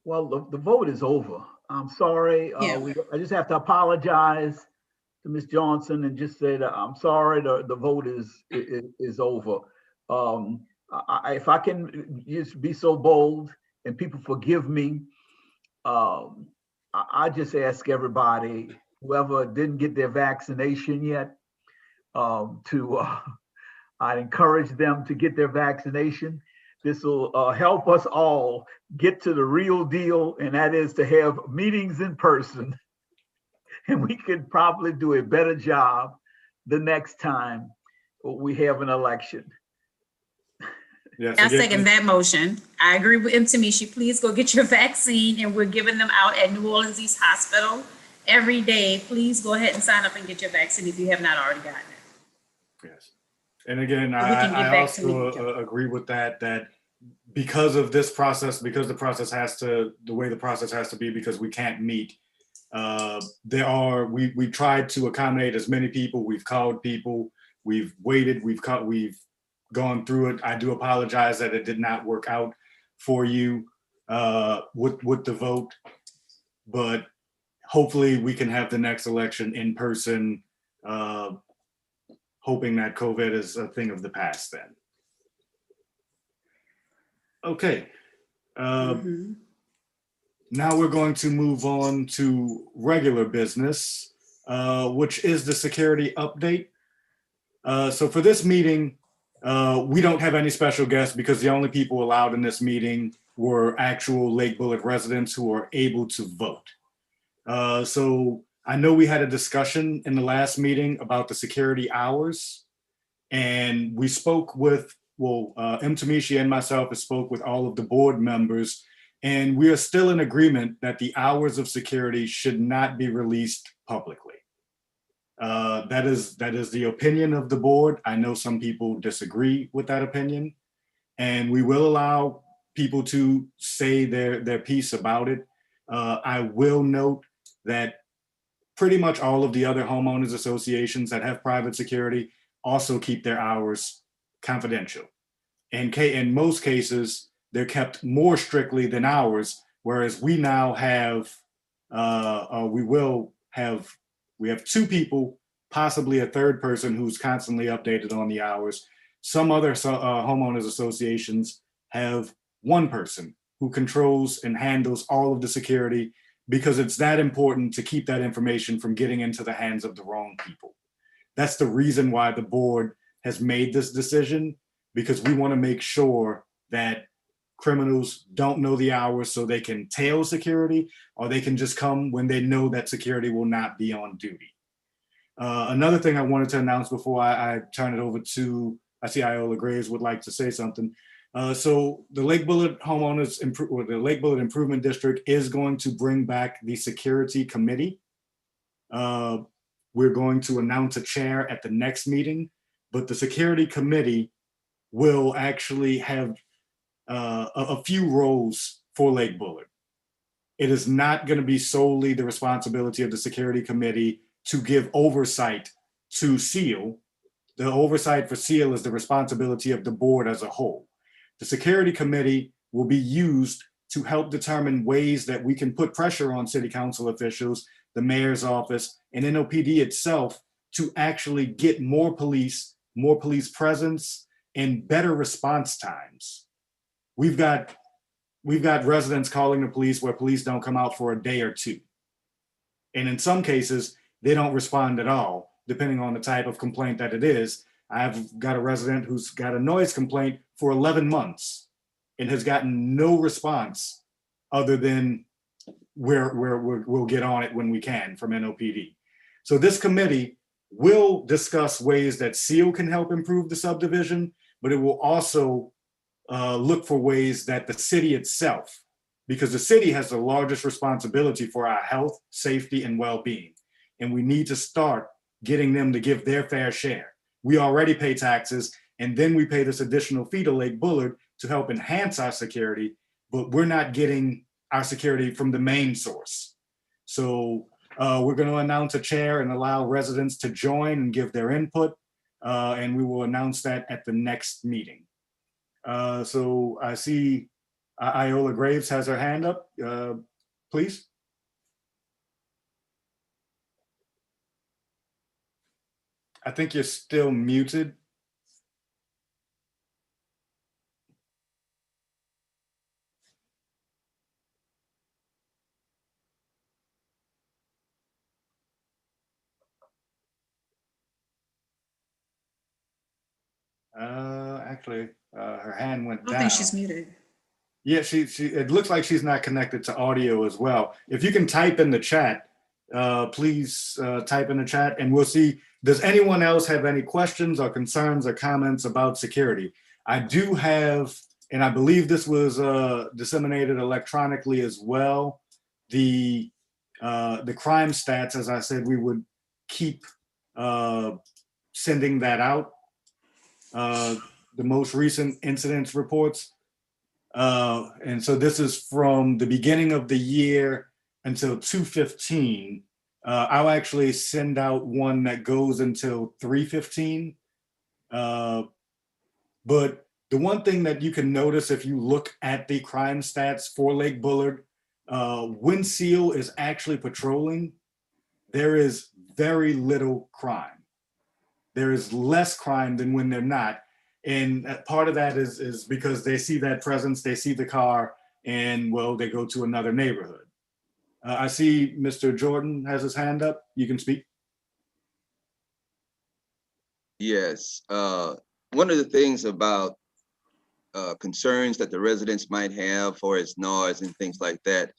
Well, the vote is over. I'm sorry. I just have to apologize to Ms. Johnson and just say that I'm sorry. The vote is over. If I can just be so bold and people forgive me, I just ask everybody, whoever didn't get their vaccination yet, I encourage them to get their vaccination. This will help us all get to the real deal, and that is to have meetings in person. And we could probably do a better job the next time we have an election. Yes, I second that motion. I agree with Tamishi. Please go get your vaccine, and we're giving them out at New Orleans East Hospital every day. Please go ahead and sign up and get your vaccine if you have not already gotten it. Yes. And again, I also agree with that because of this process, because the way the process has to be, because we can't meet, we tried to accommodate as many people. We've called people, we've waited, we've gone through it. I do apologize that it did not work out for you with the vote, but hopefully we can have the next election in person, hoping that COVID is a thing of the past then. Okay. Now we're going to move on to regular business, which is the security update. So for this meeting, we don't have any special guests because the only people allowed in this meeting were actual Lake-Bullard residents who are able to vote. So I know we had a discussion in the last meeting about the security hours, and we spoke with, Tamishi and myself spoke with all of the board members, and we are still in agreement that the hours of security should not be released publicly. That is the opinion of the board. I know some people disagree with that opinion, and we will allow people to say their piece about it. I will note that pretty much all of the other homeowners associations that have private security also keep their hours confidential. In most cases, they're kept more strictly than ours, whereas we now have, we have two people, possibly a third person who's constantly updated on the hours. Some other homeowners associations have one person who controls and handles all of the security because it's that important to keep that information from getting into the hands of the wrong people. That's the reason why the board has made this decision, because we want to make sure that criminals don't know the hours so they can tail security, or they can just come when they know that security will not be on duty. Another thing I wanted to announce before I turn it over to, I see Iola Graves would like to say something. So the Lake-Bullard the Lake-Bullard Improvement District is going to bring back the security committee. We're going to announce a chair at the next meeting, but the security committee will actually have a few roles for Lake-Bullard. it is not going to be solely the responsibility of the security committee to give oversight to SEAL. The oversight for SEAL is the responsibility of the board as a whole. The security committee will be used to help determine ways that we can put pressure on city council officials, the mayor's office, and NOPD itself to actually get more police presence, and better response times. We've got residents calling the police where police don't come out for a day or two. And in some cases, they don't respond at all, depending on the type of complaint that it is. I've got a resident who's got a noise complaint for 11 months and has gotten no response other than we'll get on it when we can from NOPD. So this committee will discuss ways that SEAL can help improve the subdivision, but it will also look for ways that the city itself, because the city has the largest responsibility for our health, safety, and well-being. And we need to start getting them to give their fair share. We already pay taxes, and then we pay this additional fee to Lake-Bullard to help enhance our security, but we're not getting our security from the main source. So we're going to announce a chair and allow residents to join and give their input, and we will announce that at the next meeting. So I see Iola Graves has her hand up, please. I think you're still muted. Actually, her hand went down. I think she's muted. Yeah, it looks like she's not connected to audio as well. If you can type in the chat, please type in the chat and we'll see. Does anyone else have any questions or concerns or comments about security? I do have, and I believe this was disseminated electronically as well, the crime stats. As I said, we would keep sending that out. The most recent incidents reports. And so this is from the beginning of the year until 2/15. I'll actually send out one that goes until 3/15. But the one thing that you can notice if you look at the crime stats for Lake-Bullard, when SEAL is actually patrolling, there is very little crime. There is less crime than when they're not. And part of that is because they see that presence, they see the car, and well, they go to another neighborhood. I see Mr. Jordan has his hand up. You can speak. Yes. One of the things about concerns that the residents might have for its noise and things like that,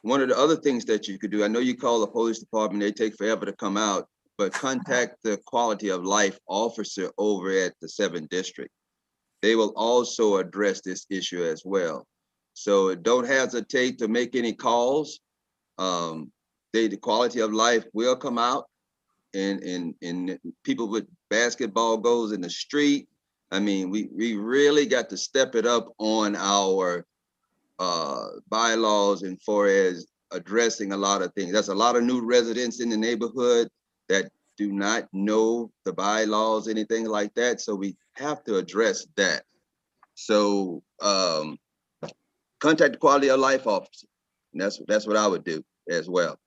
one of the other things that you could do, I know you call the police department, they take forever to come out, but contact the quality of life officer over at the 7th District. They will also address this issue as well. So don't hesitate to make any calls. The quality of life will come out, and people with basketball goals in the street. I mean, we really got to step it up on our bylaws and far as addressing a lot of things. There's a lot of new residents in the neighborhood that do not know the bylaws, anything like that. So we have to address that. So contact the quality of life officer. And that's what I would do as well.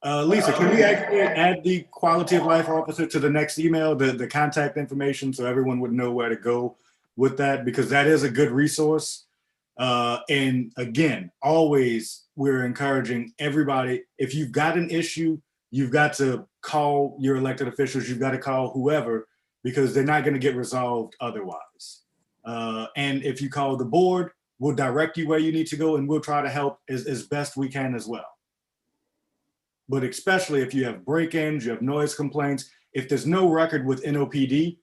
Lisa, can we actually add the quality of life officer to the next email, the contact information, so everyone would know where to go with that, because that is a good resource. And again, always we're encouraging everybody, if you've got an issue, you've got to call your elected officials, you've got to call whoever, because they're not going to get resolved otherwise. And if you call the board, we'll direct you where you need to go, and we'll try to help as best we can as well. But especially if you have break-ins, you have noise complaints, if there's no record with NOPD,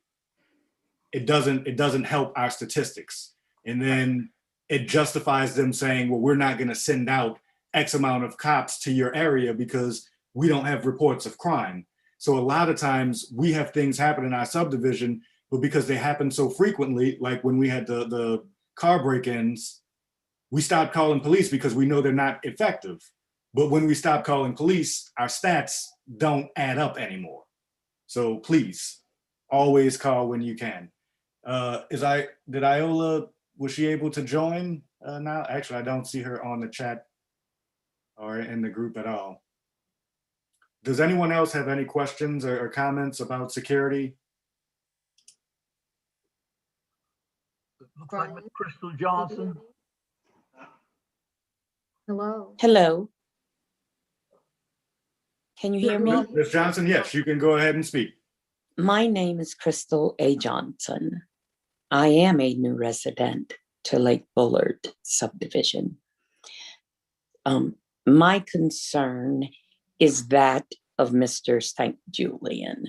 it doesn't help our statistics. And then it justifies them saying, well, we're not going to send out X amount of cops to your area because we don't have reports of crime. So a lot of times we have things happen in our subdivision, but because they happen so frequently, like when we had the car break-ins, We stopped calling police because we know they're not effective. But when we stop calling police, our stats don't add up anymore. So please, always call when you can. Did Iola, was she able to join now? Actually, I don't see her on the chat or in the group at all. Does anyone else have any questions or comments about security? Looks like Ms. Crystal Johnson. Hello. Hello. Can you hear me? Ms. Johnson, yes, you can go ahead and speak. My name is Crystal A. Johnson. I am a new resident to Lake-Bullard subdivision. My concern is that of Mr. St. Julian.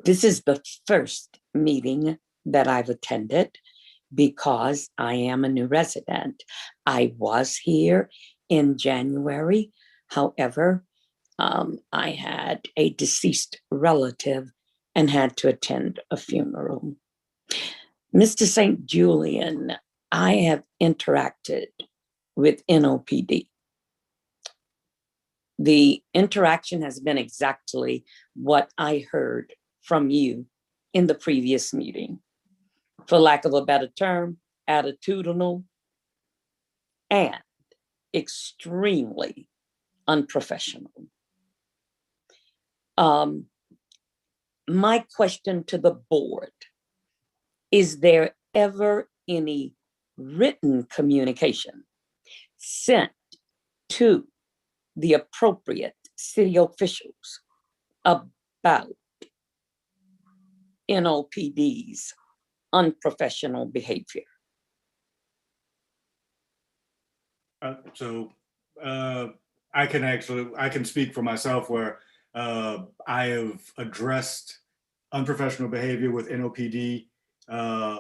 This is the first meeting that I've attended because I am a new resident. I was here in January. However, I had a deceased relative and had to attend a funeral. Mr. St. Julian, I have interacted with NOPD. The interaction has been exactly what I heard from you in the previous meeting. For lack of a better term, attitudinal and extremely unprofessional. My question to the board, is there ever any written communication sent to the appropriate city officials about NOPD's unprofessional behavior? I can speak for myself where I have addressed unprofessional behavior with NOPD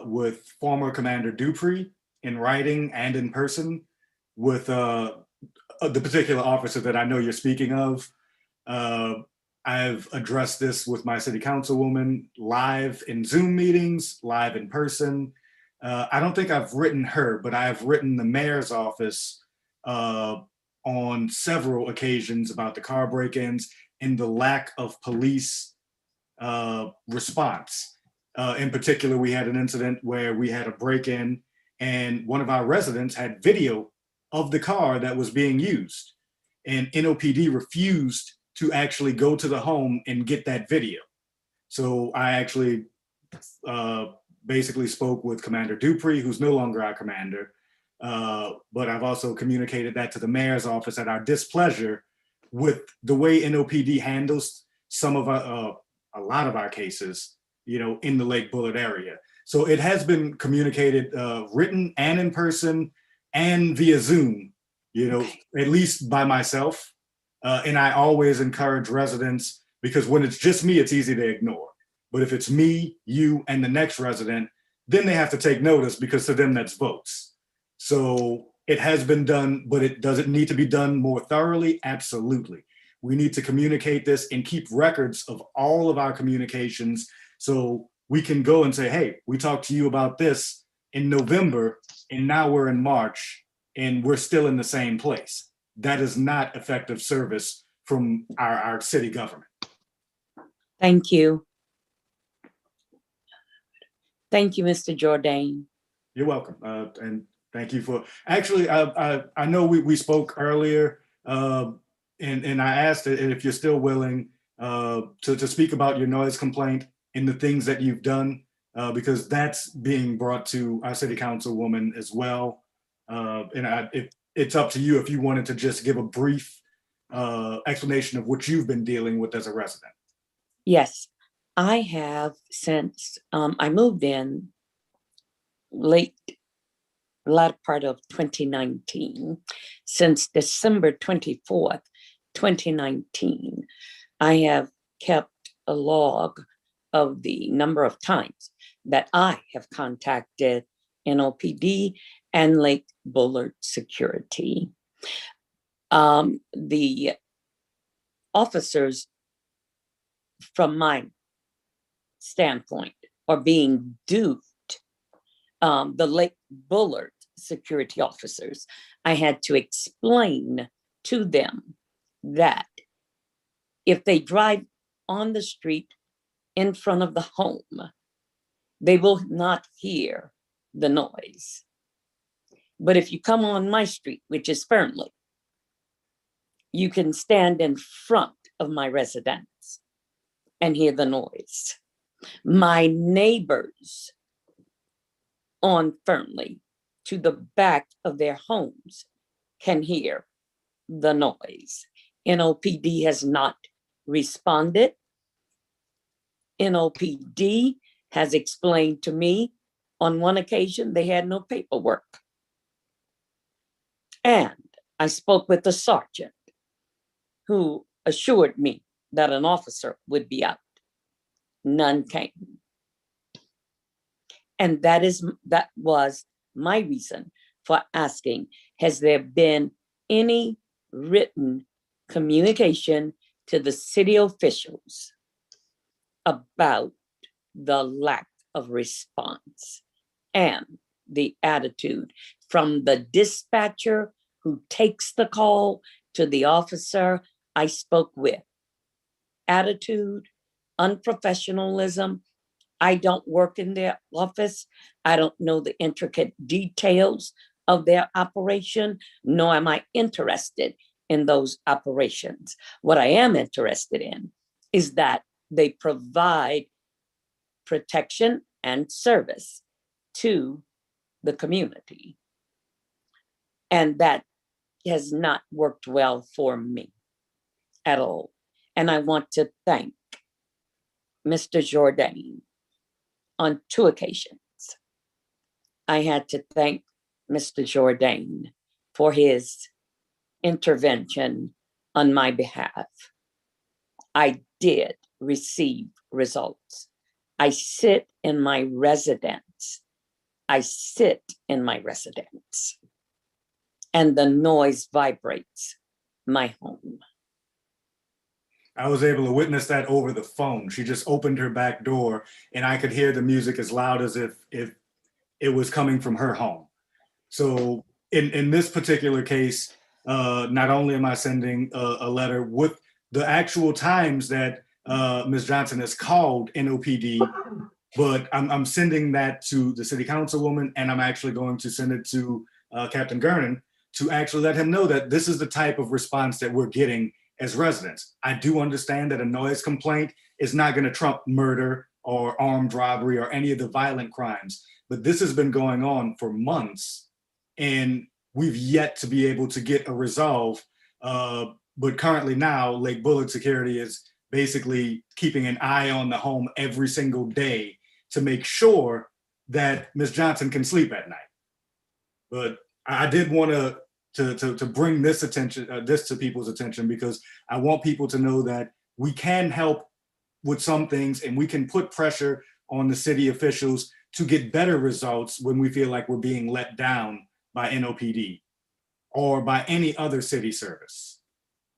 with former Commander Dupree in writing and in person with the particular officer that I know you're speaking of. I've addressed this with my city councilwoman live in Zoom meetings, live in person. I don't think I've written her, but I have written the mayor's office on several occasions about the car break-ins and the lack of police response. In particular, we had an incident where we had a break-in and one of our residents had video of the car that was being used, and NOPD refused to actually go to the home and get that video. So I actually basically spoke with Commander Dupree, who's no longer our commander, but I've also communicated that to the mayor's office at our displeasure with the way NOPD handles some of our, a lot of our cases, you know, in the Lake-Bullard area. So it has been communicated written and in person and via Zoom, you know, at least by myself. And I always encourage residents, because when it's just me, it's easy to ignore. But if it's me, you, and the next resident, then they have to take notice, because to them, that's votes. So it has been done, but does it need to be done more thoroughly? Absolutely. We need to communicate this and keep records of all of our communications so we can go and say, hey, we talked to you about this in November, and now we're in March, and we're still in the same place. That is not effective service from our city government. Thank you. Thank you, Mr. Jourdain. You're welcome. And thank you for, actually, I know we spoke earlier, and I asked if you're still willing to speak about your noise complaint and the things that you've done, because that's being brought to our city councilwoman as well. And it's up to you if you wanted to just give a brief explanation of what you've been dealing with as a resident. Yes, I have since I moved in latter part of 2019. Since December 24th, 2019, I have kept a log of the number of times that I have contacted NOPD and Lake-Bullard Security. The officers, from my standpoint, are being duped. The Lake-Bullard security officers. I had to explain to them that if they drive on the street in front of the home, they will not hear the noise. But if you come on my street, which is Fernley, you can stand in front of my residence and hear the noise. My neighbors on Fernley to the back of their homes can hear the noise. NOPD has not responded. NOPD has explained to me on one occasion they had no paperwork. And I spoke with the sergeant who assured me that an officer would be out. None came. And that was my reason for asking, has there been any written communication to the city officials about the lack of response and the attitude from the dispatcher who takes the call to the officer I spoke with? Attitude, unprofessionalism. I don't work in their office. I don't know the intricate details of their operation, nor am I interested in those operations. What I am interested in is that they provide protection and service to the community. And that has not worked well for me at all. And I want to thank Mr. Jourdain on 2 occasions. I had to thank Mr. Jourdain for his intervention on my behalf. I did receive results. I sit in my residence. I sit in my residence, and the noise vibrates my home. I was able to witness that over the phone. She just opened her back door and I could hear the music as loud as if it was coming from her home. So in this particular case, not only am I sending a letter with the actual times that Ms. Johnson has called NOPD, but I'm sending that to the city councilwoman, and I'm actually going to send it to Captain Gernon to actually let him know that this is the type of response that we're getting as residents. I do understand that a noise complaint is not going to trump murder or armed robbery or any of the violent crimes, but this has been going on for months and we've yet to be able to get a resolve. But currently now, Lake-Bullard Security is basically keeping an eye on the home every single day to make sure that Ms. Johnson can sleep at night. But I did want to bring this to people's attention, because I want people to know that we can help with some things and we can put pressure on the city officials to get better results when we feel like we're being let down by NOPD or by any other city service.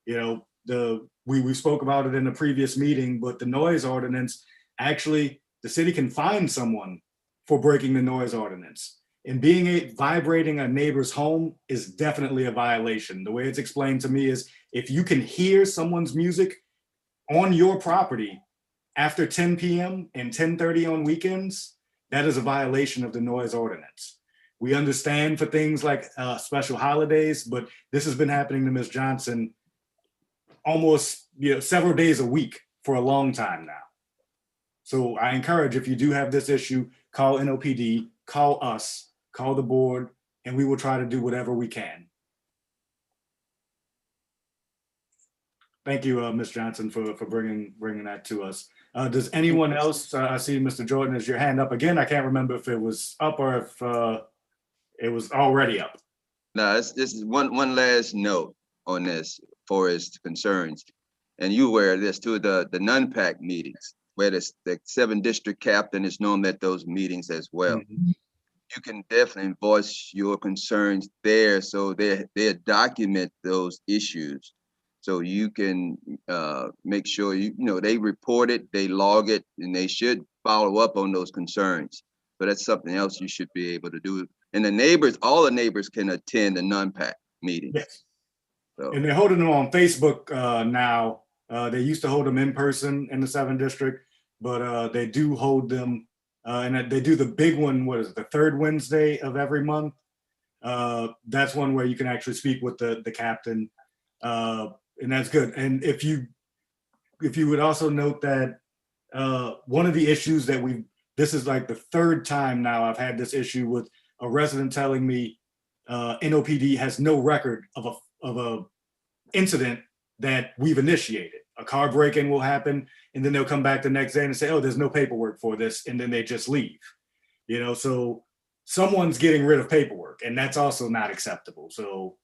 You know, we spoke about it in the previous meeting, but the noise ordinance, actually, the city can fine someone for breaking the noise ordinance. And vibrating a neighbor's home is definitely a violation. The way it's explained to me is if you can hear someone's music on your property after 10 p.m. and 10:30 on weekends, that is a violation of the noise ordinance. We understand for things like special holidays, but this has been happening to Ms. Johnson almost several days a week for a long time now. So I encourage, if you do have this issue, call NOPD, call us, call the board, and we will try to do whatever we can. Thank you, Ms. Johnson, for bringing that to us. Does anyone else, I see Mr. Jordan has your hand up again. I can't remember if it was up or if it was already up. No, this is one last note on this for his concerns. And you aware of this too, the non-pack meetings, where the 7th district captain is normally at those meetings as well. Mm-hmm. You can definitely voice your concerns there, so they document those issues. So you can make sure they report it, they log it, and they should follow up on those concerns. So that's something else you should be able to do. And the neighbors, all the neighbors can attend the non-pack meetings. Yes. So, And they're holding them on Facebook now. They used to hold them in person in the 7th District, but they do hold them, and they do the big one, what is it, the third Wednesday of every month? That's one where you can actually speak with the captain, and that's good. And if you would also note that one of the issues that this is like the third time now I've had this issue with a resident telling me NOPD has no record of a incident that we've initiated. A car break-in will happen, and then they'll come back the next day and say, oh, there's no paperwork for this, and then they just leave. You know, so someone's getting rid of paperwork, and that's also not acceptable. So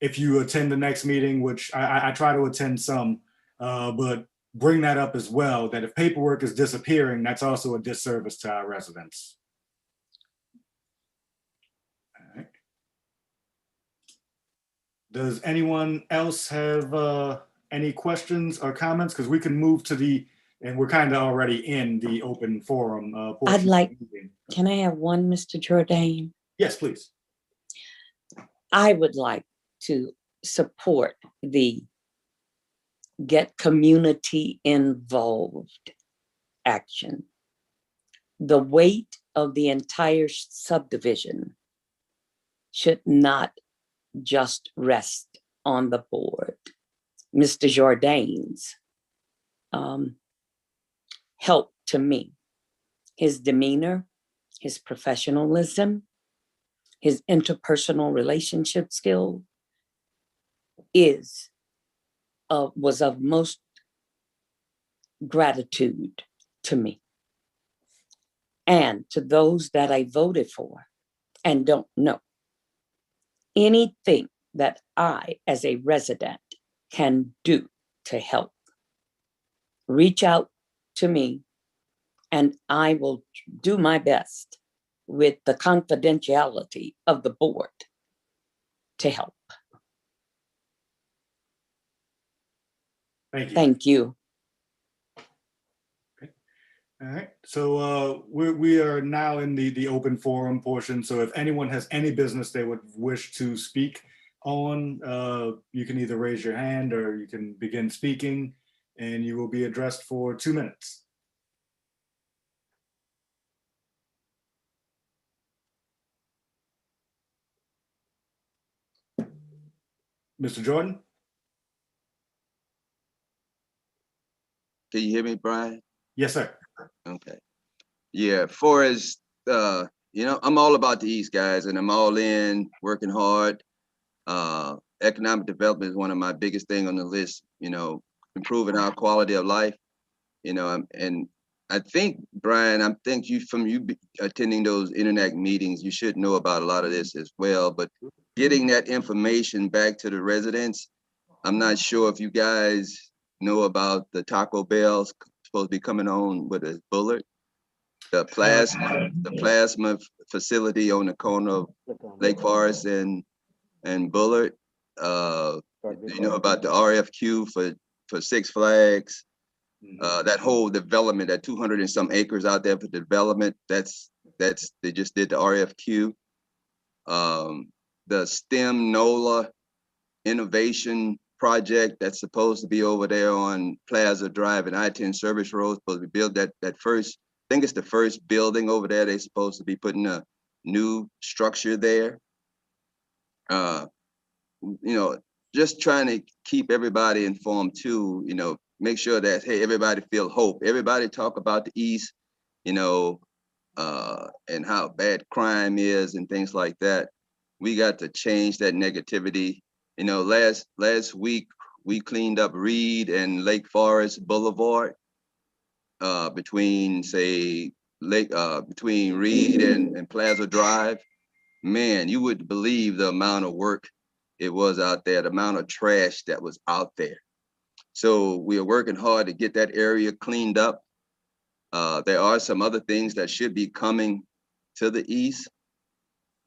if you attend the next meeting, which I try to attend some, but bring that up as well, that if paperwork is disappearing, that's also a disservice to our residents. All right. Does anyone else have any questions or comments? Because we can move to and we're kind of already in the open forum portion. I'd like, can I have one, Mr. Jourdain? Yes, please. I would like to support the get community involved action. The weight of the entire subdivision should not just rest on the board. Mr. Jourdain's help to me, his demeanor, his professionalism, his interpersonal relationship skill was of most gratitude to me and to those that I voted for and don't know. Anything that I, as a resident, can do to help, reach out to me, and I will do my best with the confidentiality of the board to help. Thank you. Thank you. Okay. All right. So we are now in the open forum portion. So if anyone has any business they would wish to speak on, you can either raise your hand or you can begin speaking, and you will be addressed for 2 minutes. Mr. Jordan? can you hear me, Brian? Yes, sir. Okay. Yeah, for as I'm all about the East, guys, and I'm all in, working hard. Economic development is one of my biggest thing on the list, improving our quality of life, and I think, Brian, from you attending those internet meetings, you should know about a lot of this as well, but getting that information back to the residents, I'm not sure if you guys know about the Taco Bell's supposed to be coming on with a Bullard, the plasma facility on the corner of Lake Forest and Bullard. You know about the RFQ for Six Flags, that whole development, that 200 and some acres out there for development. They just did the RFQ. The STEM NOLA innovation project that's supposed to be over there on Plaza Drive and I-10 Service Road, supposed to be built that first, I think it's the first building over there. They're supposed to be putting a new structure there. Just trying to keep everybody informed too, make sure that, hey, everybody feel hope. Everybody talk about the East, and how bad crime is and things like that. We got to change that negativity. Last week we cleaned up Reed and Lake Forest Boulevard, between Reed and Plaza Drive. Man, you wouldn't believe the amount of work it was out there, the amount of trash that was out there. So we are working hard to get that area cleaned up. There are some other things that should be coming to the east.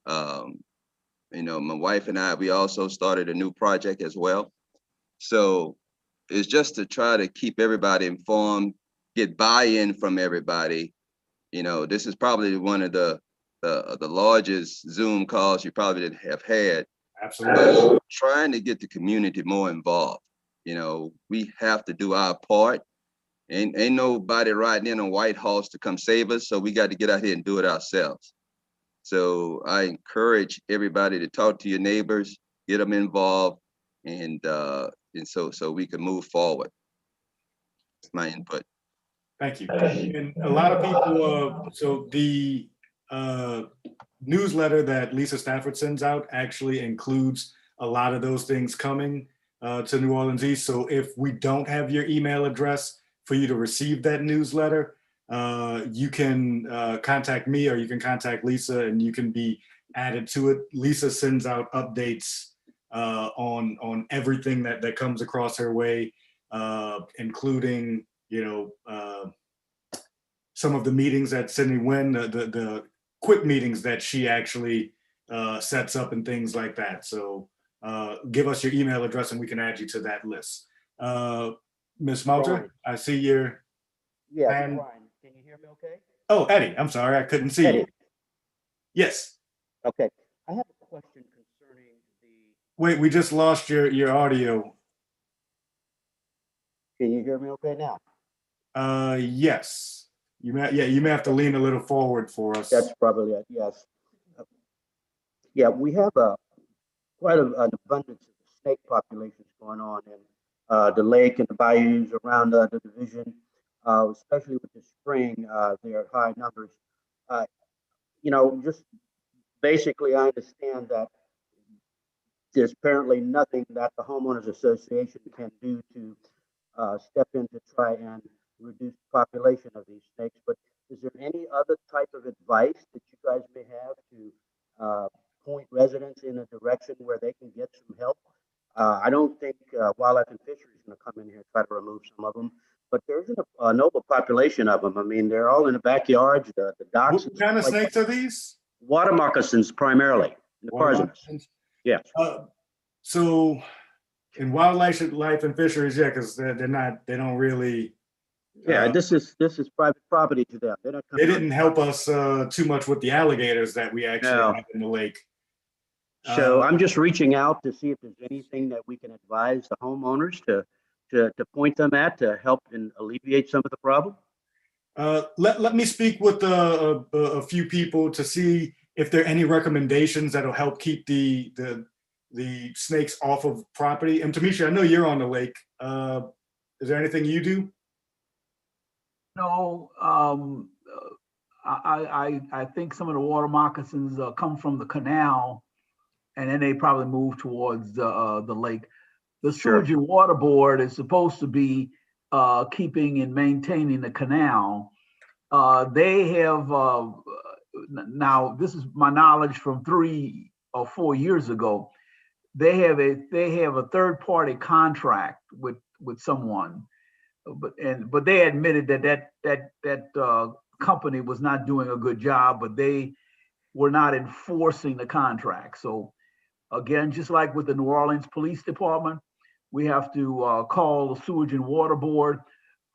My wife and I, we also started a new project as well. So it's just to try to keep everybody informed, get buy-in from everybody, You know, this is probably one of the largest Zoom calls you probably didn't have had. Absolutely. Trying to get the community more involved. You know, we have to do our part. Ain't nobody riding in a white horse to come save us, so we got to get out here and do it ourselves. So I encourage everybody to talk to your neighbors, get them involved, and so we can move forward. That's my input. Thank you. And a lot of people, so the newsletter that Lisa Stafford sends out actually includes a lot of those things coming to New Orleans East. So if we don't have your email address for you to receive that newsletter, you can contact me or you can contact Lisa and you can be added to it. Lisa sends out updates on everything that comes across her way, including, you know, some of the meetings that Sydney Wynn, the quick meetings that she actually sets up and things like that. So give us your email address and we can add you to that list. Ms. Malter, Brian. I see your hand. Brian, can you hear me okay? Oh, Eddie, I'm sorry, I couldn't see Eddie. you. Yes. Okay, I have a question concerning the. Wait, we just lost your audio. Can you hear me okay now? Yes. You may have to lean a little forward for us. That's probably it, yes. Yeah, we have quite an abundance of snake populations going on in the lake and the bayous around the division, especially with the spring, there are high numbers. You know, just basically I understand that there's apparently nothing that the homeowners association can do to step in to try and reduce the population of these snakes, but is there any other type of advice that you guys may have to point residents in a direction where they can get some help? I don't think Wildlife and Fisheries is going to come in here and try to remove some of them, but there's a noble population of them. I mean, they're all in the backyards, the docks. What kind of snakes are these? Water moccasins primarily, the Parsons. Yeah. So in Wildlife and Fisheries, yeah, because they don't really. Yeah, this is private property to them. They didn't help us too much with the alligators that we actually have in the lake. So I'm just reaching out to see if there's anything that we can advise the homeowners to point them at to help and alleviate some of the problem. Let me speak with a few people to see if there are any recommendations that'll help keep the snakes off of property. And Tamisha, I know you're on the lake. Is there anything you do? No, I think some of the water moccasins come from the canal, and then they probably move towards the lake. The Sewage and Water Board is supposed to be keeping and maintaining the canal. They have now. This is my knowledge from 3 or 4 years ago. They have a third-party contract with someone. But they admitted that company was not doing a good job, but they were not enforcing the contract. So again, just like with the New Orleans Police Department, we have to call the Sewage and Water Board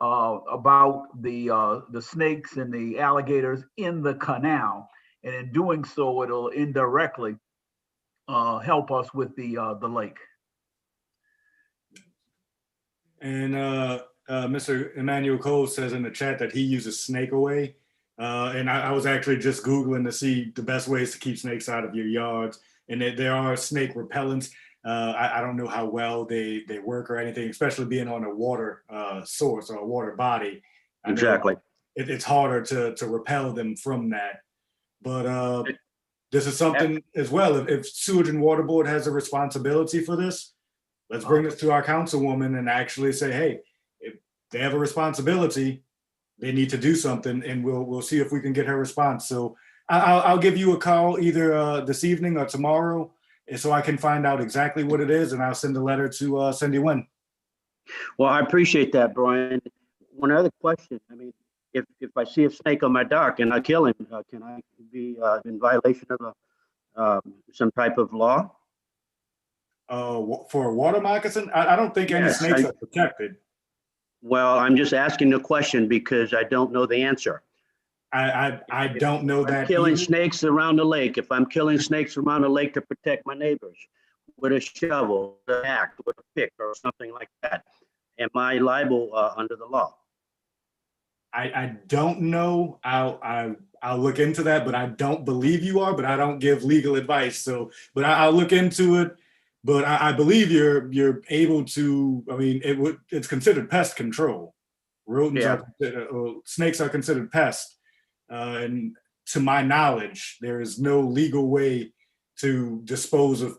about the snakes and the alligators in the canal, and in doing so, it'll indirectly help us with the lake. And Mr. Emmanuel Cole says in the chat that he uses Snake Away. And I was actually just Googling to see the best ways to keep snakes out of your yards. And there are snake repellents. I don't know how well they work or anything, especially being on a water source or a water body. Exactly. It's harder to repel them from that. But this is something as well. If Sewage and Water Board has a responsibility for this, let's bring this to our councilwoman and actually say, hey, if they have a responsibility, they need to do something, and we'll see if we can get her response. So I'll give you a call either this evening or tomorrow, so I can find out exactly what it is, and I'll send a letter to Cindy Wynn. Well, I appreciate that, Brian. One other question. I mean, if I see a snake on my dock and I kill him, can I be in violation of some type of law? For a water moccasin? I don't think any snakes are protected. Well, I'm just asking the question because I don't know the answer. I don't know I'm that. killing either. snakes around the lake. If I'm killing snakes around the lake to protect my neighbors with a shovel, with an axe, with a pick or something like that, am I liable under the law? I don't know. I'll look into that, but I don't believe you are. But I don't give legal advice. So, but I'll look into it. But I believe you're able to. I mean, it's considered pest control. Rodents Yeah. are considered, or snakes are considered pests, and to my knowledge, there is no legal way to dispose of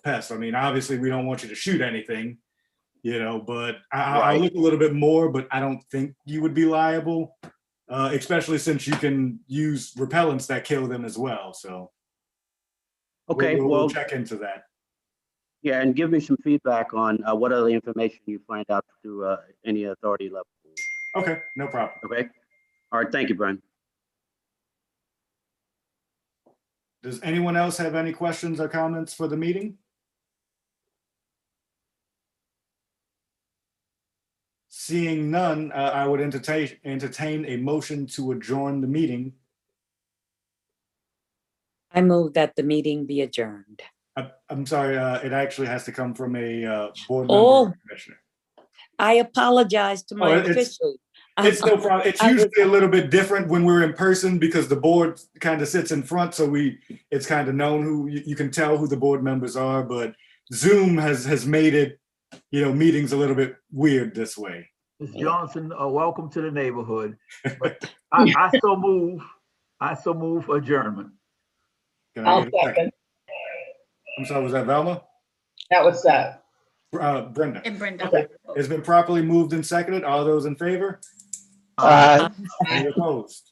pests. I mean, obviously, we don't want you to shoot anything, but I'll Right. look a little bit more, but I don't think you would be liable, especially since you can use repellents that kill them as well. So Okay, we'll well, check into that. yeah, and give me some feedback on what other information you find out through any authority level. Okay, no problem. Okay. All right, thank you, Brian. Does anyone else have any questions or comments for the meeting? Seeing none, I would entertain a motion to adjourn the meeting. I move that the meeting be adjourned. I'm sorry, it actually has to come from a board member Oh, or commissioner. I apologize to my official. It's no problem. It's usually a little bit different when we're in person because the board kind of sits in front, so it's kind of known who you can tell who the board members are. But Zoom has made it, meetings a little bit weird this way. Ms. Johnson, welcome to the neighborhood. But I so move adjournment. Can I get a second? I'm sorry, was that Velma? That was Brenda. And Brenda. Okay. It's been properly moved and seconded. All those in favor? Any opposed?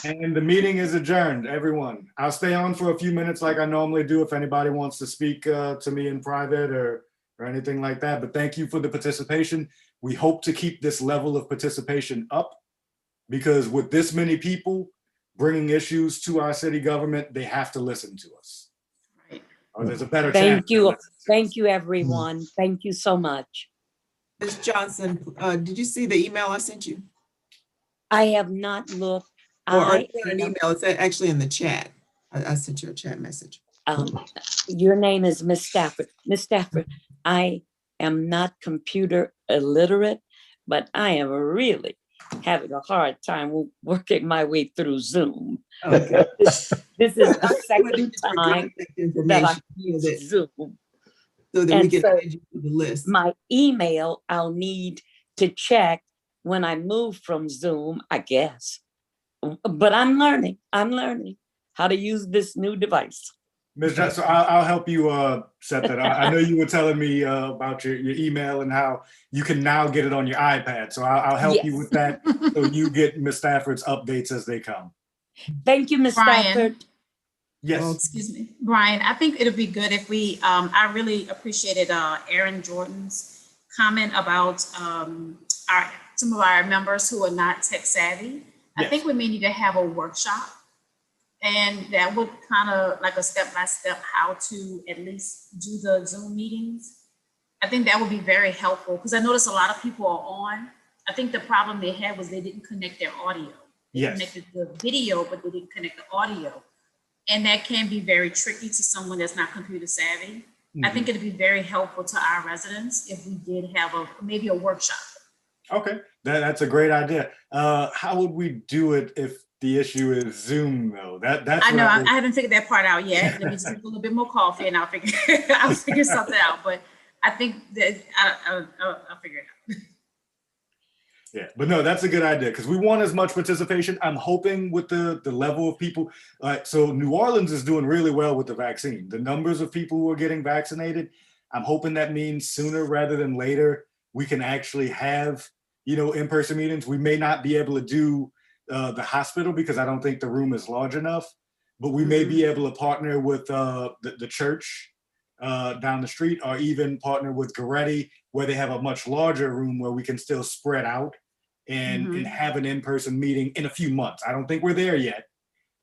And the meeting is adjourned, everyone. I'll stay on for a few minutes like I normally do if anybody wants to speak to me in private or anything like that. But thank you for the participation. We hope to keep this level of participation up because with this many people bringing issues to our city government, they have to listen to us. Right. Or there's a better chance. Thank you. Thank you, everyone. Thank you so much. Ms. Johnson, did you see the email I sent you? I have not looked. Or an email, it's actually in the chat. I sent you a chat message. Your name is Miss Stafford. Miss Stafford, I am not computer illiterate, but I am really having a hard time working my way through Zoom. Okay. This is the second time that I use Zoom. So that we can add you to the list. My email, I'll need to check when I move from Zoom, I guess. But I'm learning how to use this new device. Ms. Johnson, I'll help you set that up. I know you were telling me about your email and how you can now get it on your iPad. So I'll help you with that so you get Ms. Stafford's updates as they come. Thank you, Ms. Stafford. Yes. Oh, excuse me, Brian, I think it'll be good if we, I really appreciated Aaron Jordan's comment about some of our members who are not tech savvy. I think we may need to have a workshop, and that would kind of like a step-by-step how to at least do the Zoom meetings. I think that would be very helpful because I noticed a lot of people are on. I think the problem they had was they didn't connect their audio. They connected the video, but they didn't connect the audio. And that can be very tricky to someone that's not computer savvy. I think it'd be very helpful to our residents if we did have maybe a workshop. Okay, that's a great idea. How would we do it if the issue is Zoom though? That's I know I haven't figured that part out yet. Let me just drink a little bit more coffee and I'll figure something out. But I think that I'll figure it out. Yeah, but no, that's a good idea because we want as much participation. I'm hoping with the level of people. So New Orleans is doing really well with the vaccine. The numbers of people who are getting vaccinated, I'm hoping that means sooner rather than later, we can actually have, in-person meetings. We may not be able to do the hospital because I don't think the room is large enough, but we may be able to partner with the church down the street or even partner with Goretti where they have a much larger room where we can still spread out and have an in-person meeting in a few months. I don't think we're there yet,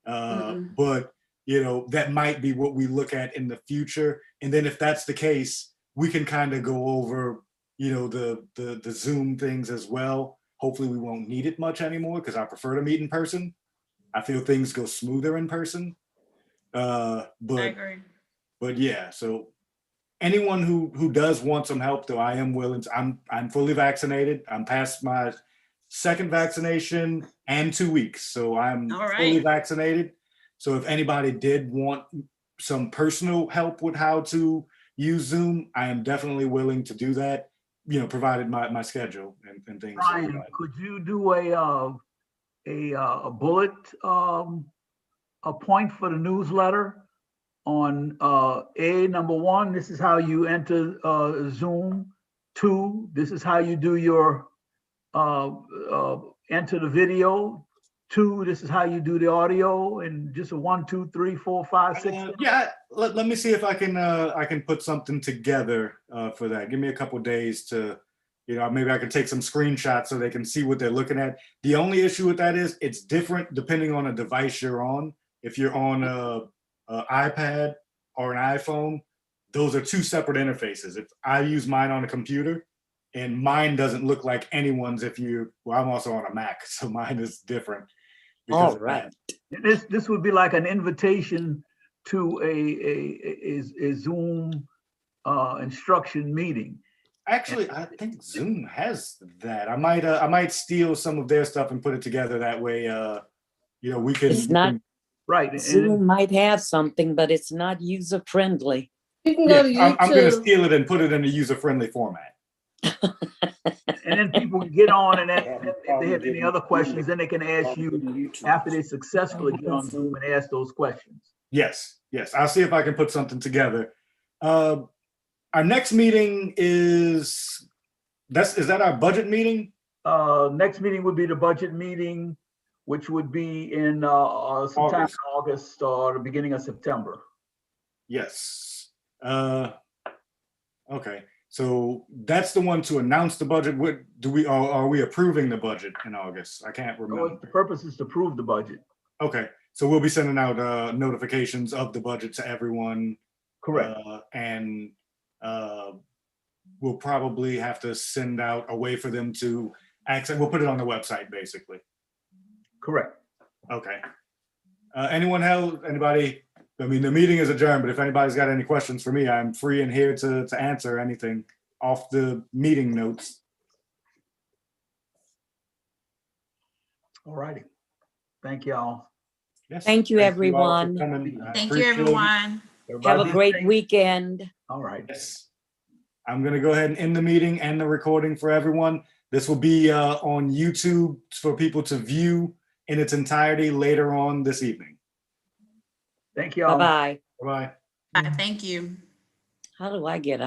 but that might be what we look at in the future. And then if that's the case, we can kind of go over, the Zoom things as well. hopefully we won't need it much anymore because I prefer to meet in person. I feel things go smoother in person. I agree. But yeah, so anyone who does want some help, though, I am willing to, I'm fully vaccinated. I'm past my second vaccination and 2 weeks. So I'm All right. fully vaccinated. So if anybody did want some personal help with how to use Zoom, I am definitely willing to do that, you know, provided my schedule and things. like Brian, that. could you do a bullet a point for the newsletter on number 1, this is how you enter Zoom. 2, this is how you do your enter the video. 2, this is how you do the audio, and just a 1, 2, 3, 4, 5, 6. Yeah, let me see if I can put something together for that. Give me a couple days to, you know, maybe I can take some screenshots so they can see what they're looking at. The only issue with that is it's different depending on a device you're on. If you're on a iPad or an iPhone, those are 2 separate interfaces. If I use mine on a computer, and mine doesn't look like anyone's well, I'm also on a Mac, so mine is different. All right. This would be like an invitation to a Zoom instruction meeting. Actually, I think Zoom has that. I might steal some of their stuff and put it together that way. You know, we can. It's not right. Zoom might have something, but it's not user friendly. You can go to I'm going to YouTube. steal it and put it in a user-friendly format. And then people can get on, and then if they have any other questions, then they can ask you after they successfully get on Zoom and ask those questions. Yes. I'll see if I can put something together. Our next meeting is that our budget meeting? Next meeting would be the budget meeting, which would be in sometime in August or the beginning of September. Yes. Okay. So that's the one to announce the budget. What are we approving the budget in August? I can't remember. The purpose is to approve the budget. Okay. So we'll be sending out notifications of the budget to everyone. Correct. And we'll probably have to send out a way for them to access. We'll put it on the website, basically. Correct. Okay. Anyone else? Anybody? I mean, the meeting is adjourned, but if anybody's got any questions for me, I'm free and here to answer anything off the meeting notes. All righty. Thank y'all. Yes. Thank you, all for everyone. coming. I Thank you, appreciate it. everyone. Have a great weekend. All right. Yes. I'm going to go ahead and end the meeting and the recording for everyone. This will be on YouTube for people to view in its entirety later on this evening. Thank you all. Bye-bye. Bye-bye. Thank you. How do I get out?